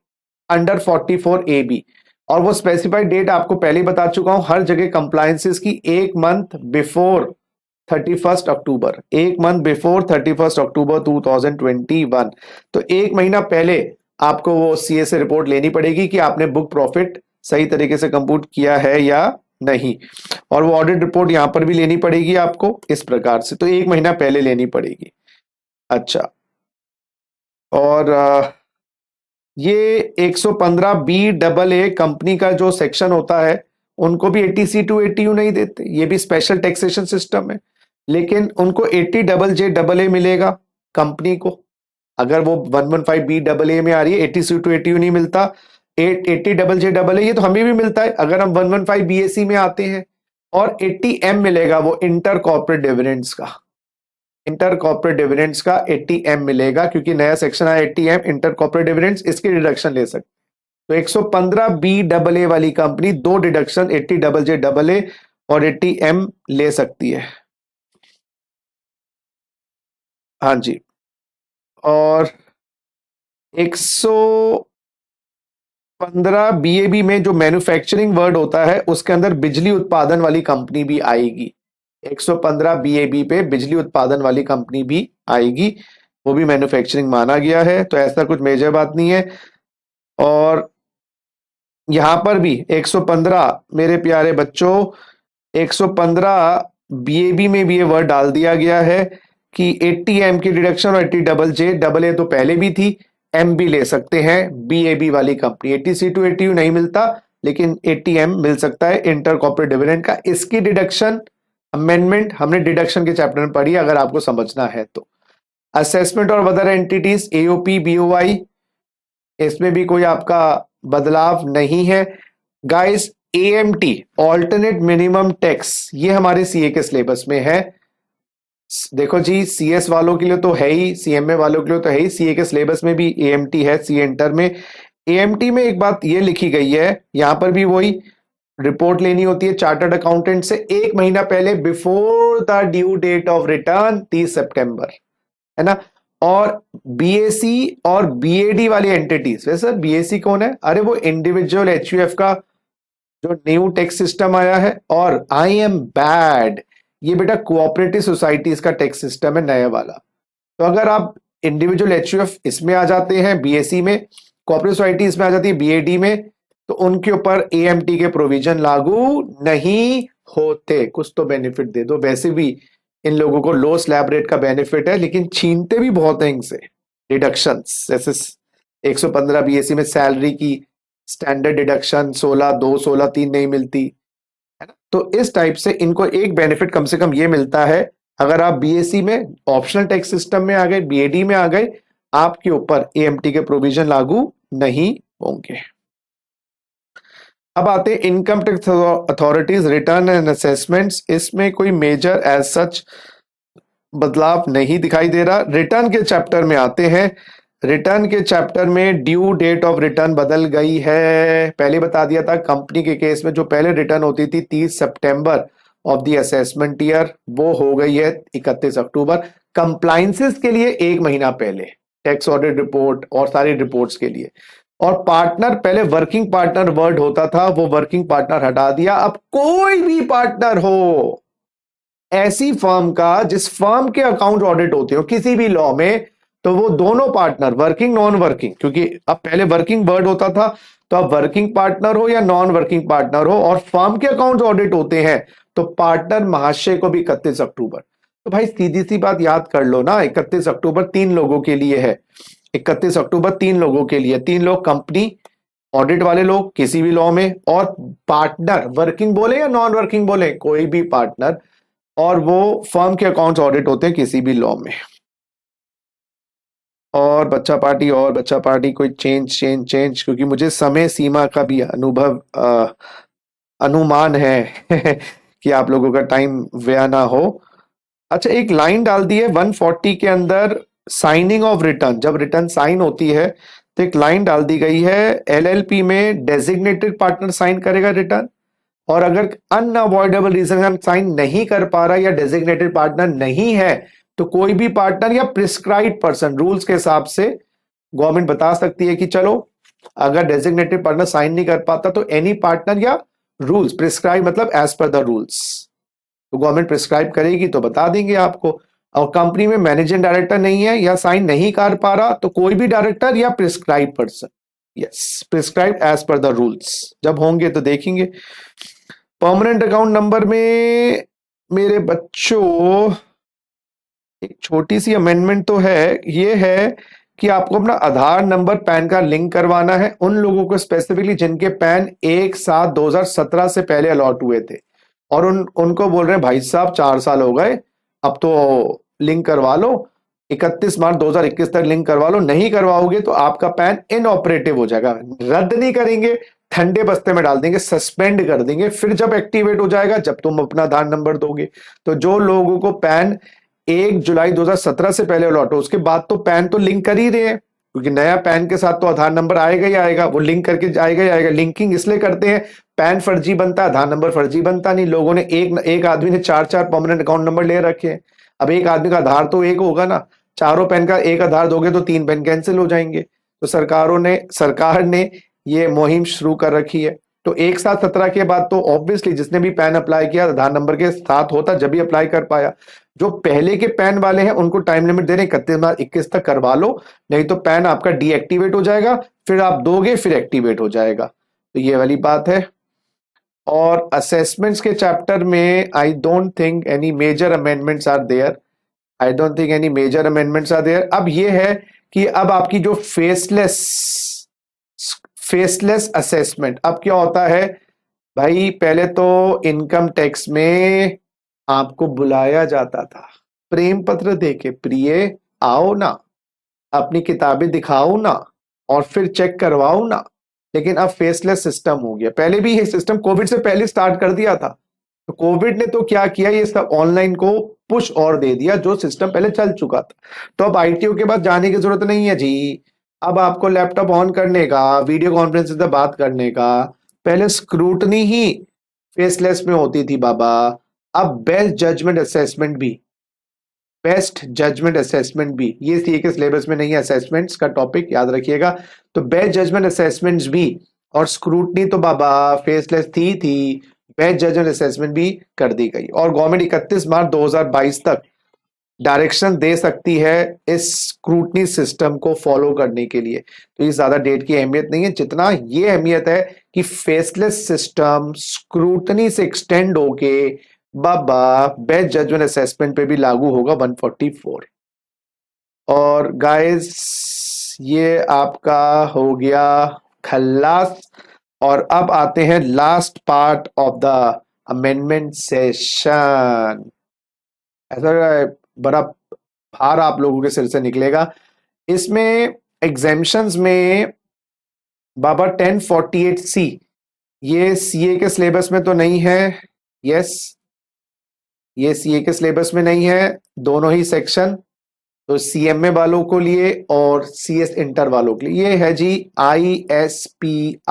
अंडर 44 AB, और वो स्पेसिफाइड डेट आपको पहले ही बता चुका हूं हर जगह कंप्लायंसेस की 1 मंथ बिफोर 31 अक्टूबर, 1 मंथ बिफोर 31 अक्टूबर 2021। तो 1 महीना पहले आपको वो सीए से रिपोर्ट लेनी पड़ेगी कि आपने बुक प्रॉफिट सही तरीके से कंप्यूट किया है या नहीं, और वो ऑडिट रिपोर्ट यहां पर भी लेनी पड़ेगी आपको इस प्रकार से, तो 1 महीना पहले लेनी पड़ेगी। अच्छा, और ये 115B AA कंपनी का जो सेक्शन होता है उनको भी 80C2 ATU नहीं देते, ये भी स्पेशल टैक्सेशन सिस्टम है, लेकिन उनको 80JJAA मिलेगा कंपनी को। अगर वो 115B AA में आ रही है, 80C2 ATU नहीं मिलता। 80JJAA ये तो हमें भी मिलता है अगर हम 115BAC में आते हैं, और 80M मिलेगा वो इंटर कॉर्पोरेट डिविडेंड्स का, इंटर कॉर्पोरेट डिविडेंड्स का 80M मिलेगा, क्योंकि नया सेक्शन आया 80M इंटर कॉर्पोरेट डिविडेंड्स, इसकी डिडक्शन ले सकते। तो 115BAA वाली कंपनी 2 डिडक्शन 80JJAA और 80M ले सकती है। हाँ जी, और 115BAB में जो मैन्युफैक्चरिंग वर्ड होता है उसके अंदर बिजली उत्पादन वाली कंपनी भी आएगी। 115BAB पे बिजली उत्पादन वाली कंपनी भी आएगी, वो भी मैन्युफैक्चरिंग माना गया है, तो ऐसा कुछ मेजर बात नहीं है। और यहां पर भी 115 मेरे प्यारे बच्चों 115BAB में भी ये वर्ड डाल दिया गया है कि 80M की डिडक्शन और 80JJAA तो पहले भी थी, M भी ले सकते हैं BAB वाली कंपनी। 80C2 ATU नहीं मिलता, लेकिन 80M मिल सकता है इंटर कॉर्पोरेट डिविडेंड का। इसकी डिडक्शन अमेंडमेंट हमने डिडक्शन के चैप्टर में पढ़ी, अगर आपको समझना है तो। असेसमेंट और अदर एंटिटीज AOP BOI, इसमें भी कोई आपका बदलाव नहीं है। Guys, AMT alternate minimum tax ये हमारे सीए के सिलेबस में है। देखो जी, CS वालों के लिए तो है ही, CMA वालों के लिए तो है ही, सीए के सिलेबस में भी AMT है, सीए इंटर में। AMT में एक बात ये लिखी गई है, यहां पर भी वही रिपोर्ट लेनी होती है चार्टर्ड अकाउंटेंट से 1 महीना पहले, before the due date of return 30 सितंबर, है ना। और बीएसी और बीएडी वाली एंटिटीज, वैसे सर बीएसी कौन है? अरे वो इंडिविजुअल एचयूएफ का जो न्यू टैक्स सिस्टम आया है। और आई एम बैड, ये बेटा कोऑपरेटिव सोसाइटीज का टैक्स सिस्टम है नया वाला। तो अगर आप इंडिविजुअल एचयूएफ इसमें आ जाते हैं बीएसी में, कोऑपरेटिव सोसाइटी इसमें आ जाती है बीएडी में, तो उनके ऊपर एएमटी के प्रोविजन लागू नहीं होते। कुछ तो बेनिफिट दे दो, वैसे भी इन लोगों को लो स्लैब रेट का बेनिफिट है, लेकिन छीनते भी बहुत है इनसे डिडक्शंस। जैसे 115 बीएसी में सैलरी की स्टैंडर्ड डिडक्शन 16(2), 16(3) नहीं मिलती, है ना। तो इस टाइप से इनको एक बेनिफिट कम से कम ये मिलता है, अगर आप बीएससी में ऑप्शनल टैक्स सिस्टम में आ गए, बीएडी में आ गए, आपके ऊपर एएमटी के प्रोविजन लागू नहीं होंगे। अब आते हैं income tax authorities return and assessments. इसमें कोई मेजर एज सच बदलाव नहीं दिखाई दे रहा। रिटर्न के चैप्टर में आते हैं। रिटर्न के चैप्टर में ड्यू डेट ऑफ रिटर्न बदल गई है। पहले बता दिया था कंपनी के केस में जो पहले रिटर्न होती थी 30 सितंबर ऑफ द असेसमेंट ईयर, वो हो गई है 31 अक्टूबर। कंप्लायंसेस के लिए 1 महीना पहले, टैक्स ऑडिट रिपोर्ट और सारी रिपोर्ट्स के लिए। और पार्टनर, पहले वर्किंग पार्टनर वर्ड होता था, वो वर्किंग पार्टनर हटा दिया। अब कोई भी पार्टनर हो ऐसी फर्म का जिस फर्म के अकाउंट ऑडिट होते हो किसी भी लॉ में, तो वो दोनों पार्टनर, वर्किंग नॉन वर्किंग, क्योंकि अब पहले वर्किंग वर्ड होता था, तो अब वर्किंग पार्टनर हो या नॉन वर्किंग पार्टनर हो और फर्म के अकाउंट ऑडिट होते हैं, तो पार्टनर महाशय को भी 31 अक्टूबर। तो भाई सीधी सी बात याद कर लो ना, 31 अक्टूबर 3 लोगों के लिए है। 31 अक्टूबर 3 लोगों के लिए, 3 लोग कंपनी ऑडिट वाले लोग किसी भी लॉ में, और पार्टनर वर्किंग बोले या नॉन वर्किंग बोले, कोई भी पार्टनर, और वो फर्म के अकाउंट्स ऑडिट होते हैं किसी भी लॉ में। और बच्चा पार्टी कोई चेंज, क्योंकि मुझे समय सीमा का भी अनुमान है कि आप लोगों का टाइम व्यय ना हो। अच्छा, एक लाइन डाल दी है 140 के अंदर, साइनिंग ऑफ रिटर्न। जब रिटर्न साइन होती है तो एक लाइन डाल दी गई है, एलएलपी में डेजिग्नेटेड पार्टनर साइन करेगा रिटर्न, और अगर अनअवॉइडेबल रीजन साइन नहीं कर पा रहा या डेजिग्नेटेड पार्टनर नहीं है, तो कोई भी पार्टनर या प्रिस्क्राइब पर्सन, रूल्स के हिसाब से गवर्नमेंट बता सकती है कि चलो अगर डेजिग्नेटेड पार्टनर साइन नहीं कर पाता तो एनी पार्टनर, या रूल्स प्रिस्क्राइब मतलब एज पर द रूल्स, तो गवर्नमेंट प्रिस्क्राइब करेगी तो बता देंगे आपको। और कंपनी में मैनेजिंग डायरेक्टर नहीं है या साइन नहीं कर पा रहा, तो कोई भी डायरेक्टर या prescribe person, yes prescribe as per the rules, जब होंगे तो देखेंगे। परमानेंट अकाउंट नंबर में मेरे बच्चों एक छोटी सी अमेंडमेंट तो है, ये है कि आपको अपना आधार नंबर पैन कार्ड लिंक करवाना है उन लोगों को स्पेसिफिकली जिनके पैन 1/7/2017 से पहले अलॉट हुए थे, और उनको बोल रहे हैं भाई साहब 4 साल हो गए, अब तो लिंक करवा लो, 31 मार्च 2021 तक लिंक करवा लो। नहीं करवाओगे तो आपका पैन इनऑपरेटिव हो जाएगा। रद्द नहीं करेंगे, ठंडे बस्ते में डाल देंगे, सस्पेंड कर देंगे, फिर जब एक्टिवेट हो जाएगा जब तुम अपना आधार नंबर दोगे। तो जो लोगों को पैन 1 जुलाई 2017 से पहले अलॉट हो, उसके बाद तो पैन तो लिंक कर ही रहे हैं, क्योंकि नया पैन के साथ तो आधार नंबर आएगा ही आएगा, वो लिंक करके आएगा ही आएगा। लिंकिंग इसलिए करते हैं, पैन फर्जी बनता है, आधार नंबर फर्जी बनता नहीं। लोगों ने एक आदमी ने 4 परमानेंट अकाउंट नंबर ले रखे हैं। अब एक आदमी का आधार तो एक होगा ना, चारों पैन का एक आधार दोगे तो 3 पैन कैंसिल हो जाएंगे। तो सरकार ने ये मुहिम शुरू कर रखी है। तो 1/7/17 के बाद तो ऑब्वियसली जिसने भी पैन अप्लाई किया आधार नंबर के साथ होता, जब भी अप्लाई कर पाया। जो पहले के पैन वाले हैं उनको टाइम लिमिट दे रहे हैं 31 मार्च 21 तक करवा लो, नहीं तो पैन आपका डीएक्टिवेट हो जाएगा, फिर आप दोगे फिर एक्टिवेट हो जाएगा। तो ये वाली बात है। और असेसमेंट्स के चैप्टर में I don't think any major amendments are there, अब ये है कि अब आपकी जो फेसलेस असेसमेंट, अब क्या होता है भाई, पहले तो इनकम टैक्स में आपको बुलाया जाता था, प्रेम पत्र देके प्रिय आओ ना, अपनी किताबें दिखाओ ना, और फिर चेक करवाओ ना। लेकिन अब फेसलेस सिस्टम हो गया। पहले भी ये सिस्टम कोविड से पहले स्टार्ट कर दिया था, तो कोविड ने तो क्या किया, ये सब ऑनलाइन को पुश और दे दिया, जो सिस्टम पहले चल चुका था। तो अब आईटीओ के पास जाने की जरूरत नहीं है जी। अब आपको लैपटॉप ऑन करने का, वीडियो कॉन्फ्रेंस से बात करने का, पहले स्क्रूटनी ही फेसलेस में होती थी बाबा, अब बेस्ट जजमेंट असेसमेंट भी, बेस्ट जजमेंट असेसमेंट भी, ये सीए के सिलेबस में नहीं है असेसमेंट्स का टॉपिक, याद रखिएगा। तो बेस्ट जजमेंट असेसमेंट्स भी, और स्क्रूटनी तो बाबा फेसलेस थी, बेस्ट जजमेंट असेसमेंट भी कर दी गई। और गवर्नमेंट 31 मार्च 2022 तक डायरेक्शन दे सकती है इस स्क्रूटनी सिस्टम को फॉलो करने के लिए। तो ये ज्यादा डेट की अहमियत नहीं है, जितना ये अहमियत है कि फेसलेस सिस्टम स्क्रूटनी से एक्सटेंड होके बाबा बेस्ट जजमेंट असेसमेंट पे भी लागू होगा 144। और गाइस ये आपका हो गया खल्लास। और अब आते हैं last part of the amendment session. ऐसा बड़ा भार आप लोगों के सिर से निकलेगा। इसमें एग्जामिशंस में बाबा 1048C, ये सीए के सिलेबस में तो नहीं है, यस ये सीए के सिलेबस में नहीं है, दोनों ही सेक्शन, तो सीएमए वालों को लिए और सीएस इंटर वालों के लिए। ये है जी ISPR,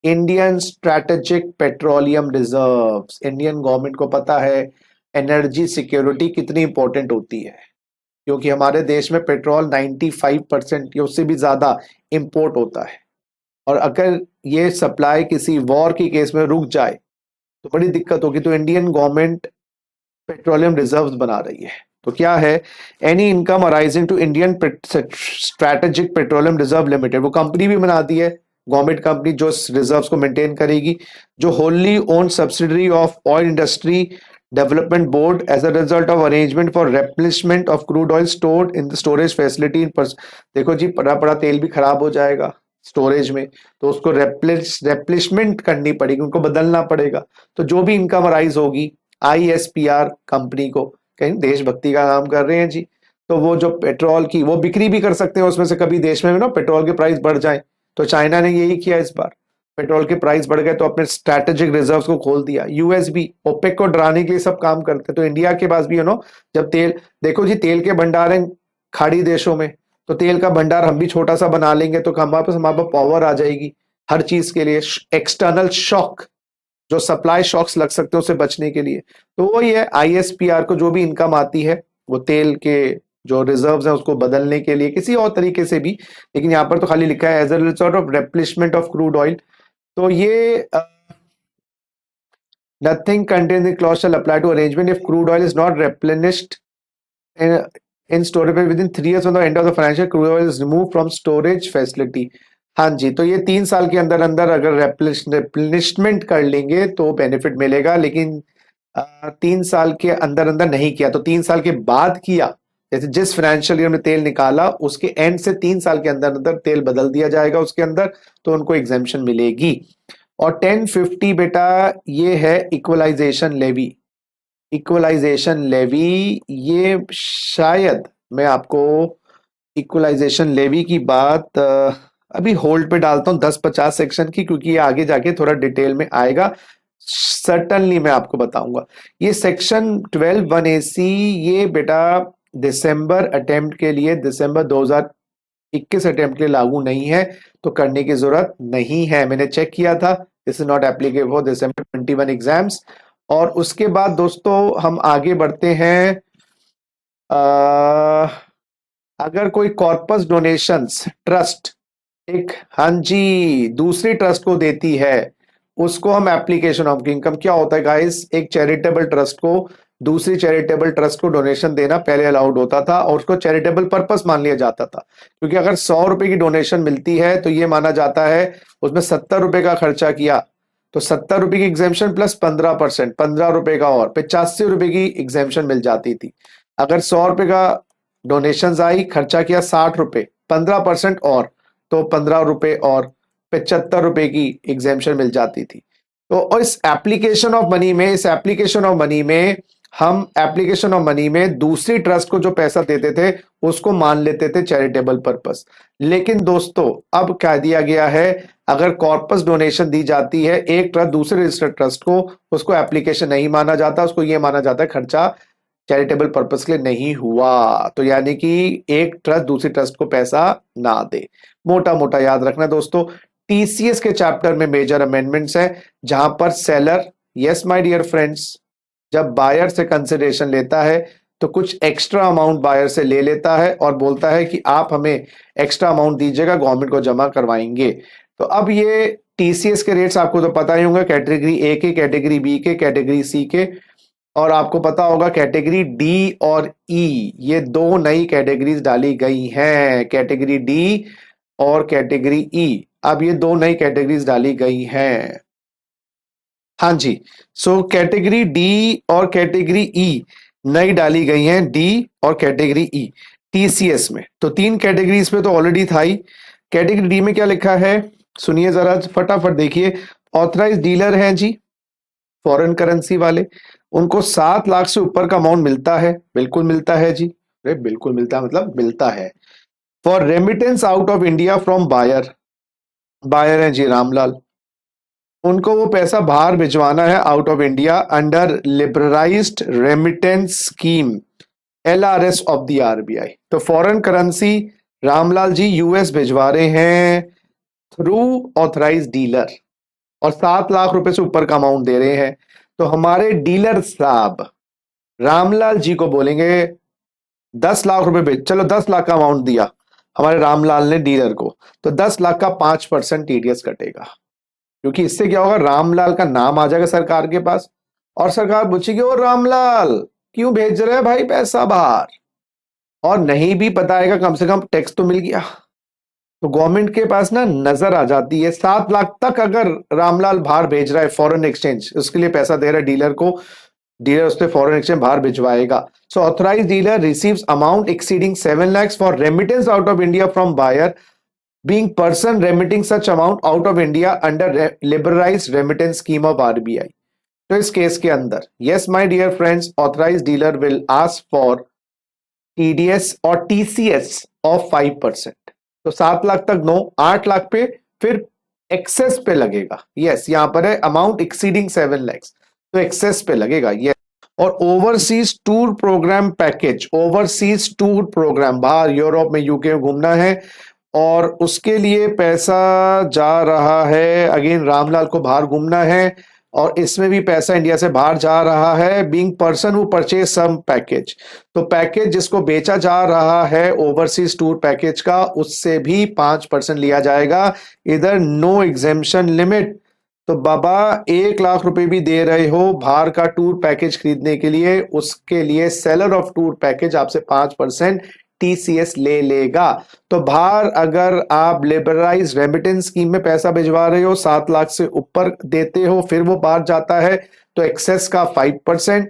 Indian strategic petroleum reserves. Indian government को पता है एनर्जी सिक्योरिटी कितनी इंपॉर्टेंट होती है, क्योंकि हमारे देश में पेट्रोल 95% या उससे भी ज्यादा इंपोर्ट होता है, और अगर ये सप्लाई किसी वॉर की केस में रुक जाए तो बड़ी दिक्कत होगी। तो इंडियन गवर्नमेंट पेट्रोलियम रिजर्व्स बना रही है। तो क्या है, any income arising to Indian strategic petroleum reserve limited, वो कंपनी भी बना दी है, गवर्नमेंट कंपनी जो रिजर्व्स को मेंटेन करेगी, जो wholly owned subsidiary of oil industry development board as a result of arrangement for replenishment of crude oil stored in the storage facility in. देखो जी, पड़ा पड़ा तेल भी खराब हो जाएगा स्टोरेज में, तो उसको रेप्लिशमेंट करनी पड़ेगी, उनको बदलना पड़ेगा। तो जो भी इनकम अराइज होगी आईएसपीआर कंपनी को, कहीं देशभक्ति का काम कर रहे हैं जी, तो वो जो पेट्रोल की वो बिक्री भी कर सकते हैं उसमें से, कभी देश में ना पेट्रोल के प्राइस बढ़ जाए। तो चाइना ने यही किया इस बार, पेट्रोल के प्राइस बढ़ गए तो अपने स्ट्रैटेजिक रिजर्व्स को खोल दिया। यूएस भी ओपेक को डराने के लिए सब काम करते हैं, तो इंडिया के पास भी जब तेल, देखो जी तेल के भंडार हैं खाड़ी देशों में, तो तेल का भंडार हम भी छोटा सा बना लेंगे तो हमारे पास पावर आ जाएगी हर चीज के लिए। एक्सटर्नल शॉक, जो सप्लाई शॉक्स लग सकते हैं उससे बचने के लिए। तो वही है, आईएसपीआर को जो भी इनकम आती है वो तेल के जो रिजर्व्स हैं उसको बदलने के लिए, किसी और तरीके से भी, लेकिन यहाँ पर तो खाली लिखा है as a result of replenishment of crude oil. तो ये nothing contained the clause shall apply to arrangement if crude oil is not replenished in storage within 3 years on the end of the financial, crude oil is remove from storage facility. हाँ जी, तो ये 3 साल के अंदर अंदर अगर replenishment कर लेंगे तो बेनिफिट मिलेगा, लेकिन 3 साल के अंदर अंदर नहीं किया तो 3 साल के बाद किया, जैसे जिस फाइनेंशियल ईयर में तेल निकाला उसके एंड से 3 साल के अंदर अंदर तेल बदल दिया जाएगा उसके अंदर, तो उनको एग्जेम्पशन मिलेगी। और 1050 बेटा ये है इक्वलाइजेशन लेवी। इक्वलाइजेशन लेवी, ये शायद मैं आपको इक्वलाइजेशन लेवी की बात अभी होल्ड पे डालता हूं 10-50 सेक्शन की, क्योंकि ये आगे जाके थोड़ा डिटेल में आएगा, सर्टनली मैं आपको बताऊंगा। ये सेक्शन 12(1)(a)(c), ये बेटा दिसंबर अटेम्प्ट के लिए, दिसंबर 2021 अटेम्प्ट के लिए लागू नहीं है, तो करने की जरूरत नहीं है। मैंने चेक किया था, this is not applicable for December 21 exams. और उसके बाद दोस्तों हम आगे बढ़ते हैं। अगर कोई कॉर्पस डोनेशंस ट्रस्ट एक, हाँ जी, दूसरी ट्रस्ट को देती है, उसको हम एप्लीकेशन ऑफ इनकम, क्या होता है गाइस, एक चैरिटेबल ट्रस्ट को दूसरी चैरिटेबल ट्रस्ट को डोनेशन देना पहले अलाउड होता था और उसको चैरिटेबल पर्पस मान लिया जाता था, क्योंकि अगर 100 रुपए की डोनेशन मिलती है तो ये माना जाता है उसमें 70 रुपए का खर्चा किया, तो 70 रुपए की एग्जेम्पशन प्लस 15%, 15 रुपए का और 85 रुपए की एग्जेम्पशन मिल जाती थी। अगर 100 रुपए का डोनेशन आई, खर्चा किया 60 रुपए, 15% और, तो 15 रुपए और 75 रुपए की एग्जेम्पशन मिल जाती थी। तो इस एप्लीकेशन ऑफ मनी में, इस एप्लीकेशन ऑफ मनी में हम एप्लीकेशन ऑफ मनी में दूसरी ट्रस्ट को जो पैसा देते थे उसको मान लेते थे चैरिटेबल पर्पस। लेकिन दोस्तों अब क्या दिया गया है, अगर कॉर्पस डोनेशन दी जाती है एक ट्रस्ट दूसरे रजिस्टर्ड ट्रस्ट को, उसको एप्लीकेशन नहीं माना जाता, उसको यह माना जाता है खर्चा चैरिटेबल पर्पस के लिए नहीं हुआ। तो यानी कि एक ट्रस्ट दूसरी ट्रस्ट को पैसा ना दे। मोटा मोटा याद रखना दोस्तों, टीसीएस के चैप्टर में मेजर अमेंडमेंट्स है, जहां पर seller, yes my dear friends, जब बायर से कंसिडरेशन लेता है तो कुछ एक्स्ट्रा अमाउंट बायर से ले लेता है और बोलता है कि आप हमें एक्स्ट्रा अमाउंट दीजिएगा, गवर्नमेंट को जमा करवाएंगे। तो अब ये टीसीएस के रेट्स आपको तो पता ही होंगे, कैटेगरी ए के, कैटेगरी बी के, कैटेगरी सी के, और आपको पता होगा कैटेगरी डी और ई, ये दो नई कैटेगरीज डाली गई हैं, कैटेगरी डी और कैटेगरी ई। अब ये दो नई कैटेगरीज डाली गई हैं। हाँ जी, सो कैटेगरी डी और कैटेगरी ई नई डाली गई हैं, डी और कैटेगरी ई टीसीएस में। तो तीन कैटेगरीज पे तो ऑलरेडी था ही। कैटेगरी डी में क्या लिखा है सुनिए जरा, फटाफट देखिए। ऑथराइज डीलर हैं जी, फॉरेन करेंसी वाले, उनको 7 लाख से ऊपर का अमाउंट मिलता है, बिल्कुल मिलता है जी, अरे बिल्कुल मिलता है मतलब मिलता है। For remittance out of India from buyer, buyer है जी रामलाल, उनको वो पैसा बाहर भिजवाना है out of India under liberalised remittance scheme, LRS of the RBI. तो foreign currency Ramlal ji US भिजवा रहे हैं थ्रू ऑथराइज डीलर, और 7 लाख रुपए से ऊपर का अमाउंट दे रहे हैं। तो हमारे डीलर साहब रामलाल जी को बोलेंगे 10 लाख रुपए भेज, चलो 10 लाख का अमाउंट दिया हमारे रामलाल ने डीलर को, तो 10 लाख का 5% टीडीएस कटेगा, क्योंकि इससे क्या होगा, रामलाल का नाम आ जाएगा सरकार के पास, और सरकार पूछेगी ओ रामलाल क्यों भेज रहे हैं भाई पैसा बाहर, और नहीं भी पता आएगा, कम से कम टैक्स तो मिल गया। तो गवर्नमेंट के पास ना नजर आ जाती है। 7 लाख तक अगर रामलाल बाहर भेज रहा है फॉरेन एक्सचेंज, उसके लिए पैसा दे रहा है डीलर को, डीलर उससे फॉरेन एक्सचेंज बाहर भिजवाएगा। So authorise dealer receives amount exceeding 7 lakhs for remittance out of India from buyer being person remitting such amount out of India under liberalized remittance scheme of RBI। तो इस case के अंदर yes my dear friends, authorized dealer will ask for TDS और TCS of 5%। तो 7 लाख तक no, 8 lakh पे फिर access पे लगेगा। यस यहां पर है अमाउंट एक्सीडिंग 7 lakhs, तो एक्सेस पे लगेगा। यस, और overseas tour programme package, overseas tour programme, बाहर यूरोप में यूके में घूमना है और उसके लिए पैसा जा रहा है, अगेन रामलाल को बाहर घूमना है और इसमें भी पैसा इंडिया से बाहर जा रहा है, being person who purchase some package. तो पैकेज जिसको बेचा जा रहा है ओवरसीज टूर पैकेज का, उससे भी 5% लिया जाएगा, इधर नो एग्जेम्पशन लिमिट। तो बाबा 1 लाख रुपए भी दे रहे हो बाहर का टूर पैकेज खरीदने के लिए, उसके लिए सेलर ऑफ टूर पैकेज आपसे 5% टीसीएस ले लेगा। तो बाहर अगर आप लिबरलाइज रेमिटेंस स्कीम में पैसा भिजवा रहे हो, 7 लाख से ऊपर देते हो, फिर वो बाहर जाता है, तो एक्सेस का 5%।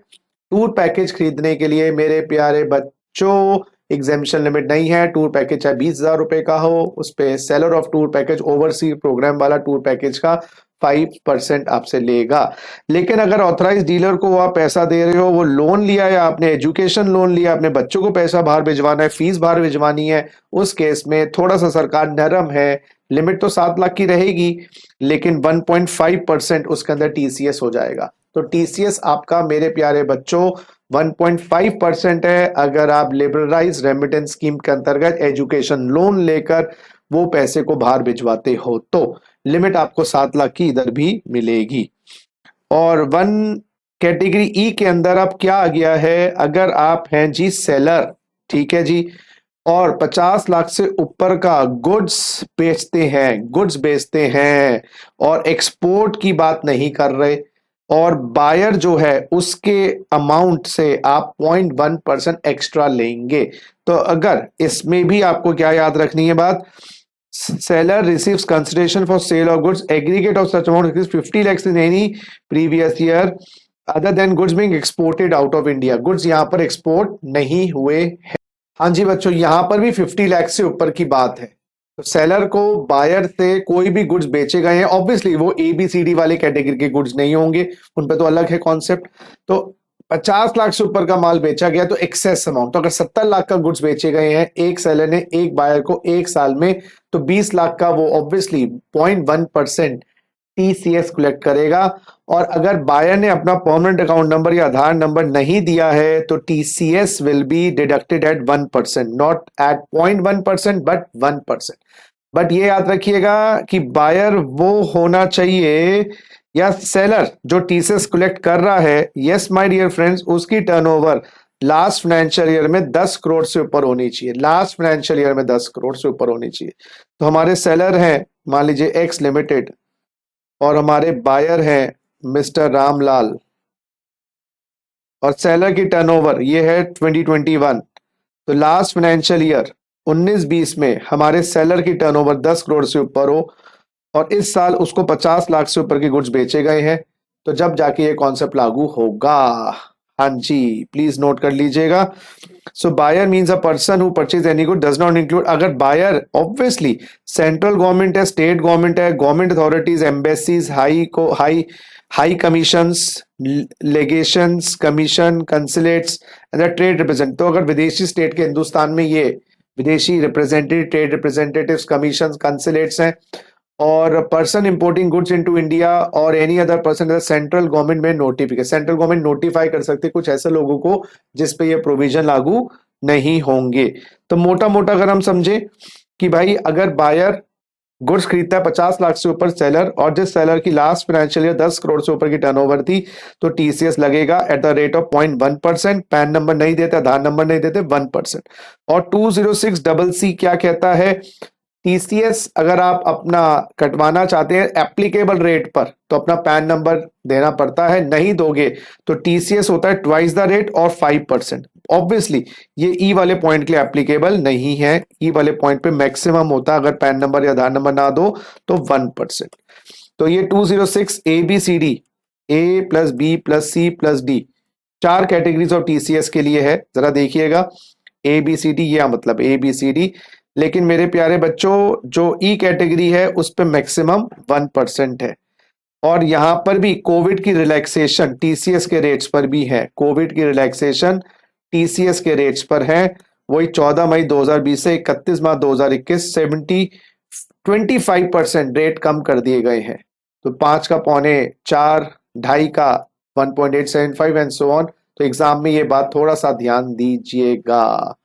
टूर पैकेज खरीदने के लिए मेरे प्यारे बच्चों एग्जेम्पशन लिमिट नहीं है, टूर पैकेज चाहे 20,000 रुपए का हो, उस पे seller of tour package overseas programme वाला टूर पैकेज का 5% आपसे लेगा। लेकिन अगर ऑथराइज डीलर को आप पैसा दे रहे हो, वो लोन लिया है आपने, एजुकेशन लोन लिया, अपने बच्चों को पैसा बाहर भिजवाना है, फीस बाहर भिजवानी है, उस केस में थोड़ा सा सरकार नरम है, लिमिट तो 7 लाख की रहेगी लेकिन 1.5% उसके अंदर टीसीएस हो जाएगा। तो टीसीएस आपका मेरे प्यारे बच्चों 1.5% है अगर आप लिबरलाइज रेमिटेंस स्कीम के अंतर्गत एजुकेशन लोन लेकर वो पैसे को बाहर भिजवाते हो, तो लिमिट आपको 7 लाख की इधर भी मिलेगी। और 1 कैटेगरी ई के अंदर अब क्या आ गया है, अगर आप हैं जी सेलर, ठीक है जी, और 50 लाख से ऊपर का गुड्स बेचते हैं और एक्सपोर्ट की बात नहीं कर रहे, और बायर जो है उसके अमाउंट से आप 0.1% एक्स्ट्रा लेंगे। तो अगर इसमें भी आपको क्या याद रखनी है बात, seller receives consideration for sale of goods, aggregate of such amount is 50 lakhs in any previous year other than goods being exported out of India। goods यहाँ पर एक्सपोर्ट नहीं हुए हैं। हाँ जी बच्चों, यहाँ पर भी 50 लाख से ऊपर की बात है। तो सेलर को बायर से कोई भी गुड्स बेचे गए हैं, ऑब्वियसली वो ABCD वाले कैटेगरी के गुड्स नहीं होंगे, उन पे तो अलग है कॉन्सेप्ट। तो 50 लाख से ऊपर का माल बेचा गया तो एक्सेस अमाउंट, तो अगर 70 लाख का गुड्स बेचे गए हैं एक सेलर ने एक बायर को एक साल में, तो 20 लाख का वो ऑब्वियसली 0.1% टीसीएस कलेक्ट करेगा। और अगर बायर ने अपना परमानेंट अकाउंट नंबर या आधार नंबर नहीं दिया है तो TCS will be deducted at 1%, not at 0.1% but 1%। But ये याद रखिएगा कि बायर वो होना चाहिए या सेलर जो टीसीएस कलेक्ट कर रहा है, यस माय डियर फ्रेंड्स, उसकी टर्नओवर लास्ट फाइनेंशियल ईयर में 10 करोड़ से ऊपर होनी चाहिए। लास्ट फाइनेंशियल ईयर में 10 करोड़ से ऊपर होनी चाहिए। तो हमारे सेलर हैं मान लीजिए एक्स लिमिटेड और हमारे बायर हैं मिस्टर रामलाल, और सेलर की टर्नओवर ये है 2021। तो लास्ट फाइनेंशियल ईयर 19-20 में हमारे सेलर की टर्नओवर 10 करोड़ से ऊपर हो और इस साल उसको 50 लाख से ऊपर के गुड्स बेचे गए हैं, तो जब जाके ये कॉन्सेप्ट लागू होगा। हाँ जी, प्लीज नोट कर लीजिएगा। So buyer means a person who purchase any good, does not include, अगर बायर ऑब्वियसली सेंट्रल गवर्नमेंट है, स्टेट गवर्नमेंट है, government authorities, embassies, high commissions, legations, commission, consulates and trade represent, तो अगर विदेशी state के हिंदुस्तान में ये विदेशी representative, trade representatives, commission, consulates हैं, और person importing goods into India और any other person, central government में नोटिफिकेशन, सेंट्रल गवर्नमेंट नोटिफाई कर सकते कुछ ऐसे लोगों को जिस पे ये प्रोविजन लागू नहीं होंगे। तो मोटा मोटा अगर हम समझे कि भाई अगर बायर गुड्स खरीदता है 50 लाख से ऊपर सेलर, और जिस सेलर की लास्ट फाइनेंशियल ईयर 10 करोड़ से ऊपर की टर्नओवर थी, तो टीसीएस लगेगा eight the rate of 0.1%। Pan number नहीं देते, आधार नंबर नहीं देते, 1%। और 206CC क्या कहता है, टीसीएस अगर आप अपना कटवाना चाहते हैं एप्लीकेबल रेट पर तो अपना पैन नंबर देना पड़ता है, नहीं दोगे तो टीसीएस होता है ट्वाइस द रेट और 5%। ऑब्वियसली ये ई वाले पॉइंट के लिए एप्लीकेबल नहीं है, ई वाले पॉइंट पे मैक्सिमम होता है अगर पैन नंबर या आधार नंबर ना दो तो 1%। तो ये 206 ABCD, A+B+C+D 4 categories of TCS के लिए है। जरा देखिएगा ABCD, या मतलब ABCD, लेकिन मेरे प्यारे बच्चों जो ई कैटेगरी है उस पे मैक्सिमम 1% है। और यहां पर भी कोविड की रिलैक्सेशन टीसीएस के रेट्स पर भी है, कोविड की रिलैक्सेशन टीसीएस के रेट्स पर है। वही 14 मई 2020 से 31 मार्च 2021 25% रेट कम कर दिए गए हैं। तो 5 का 4.25, 2.5 का 1.875 एंड सो ऑन। तो एग्जाम में ये बात थोड़ा सा ध्यान दीजिएगा।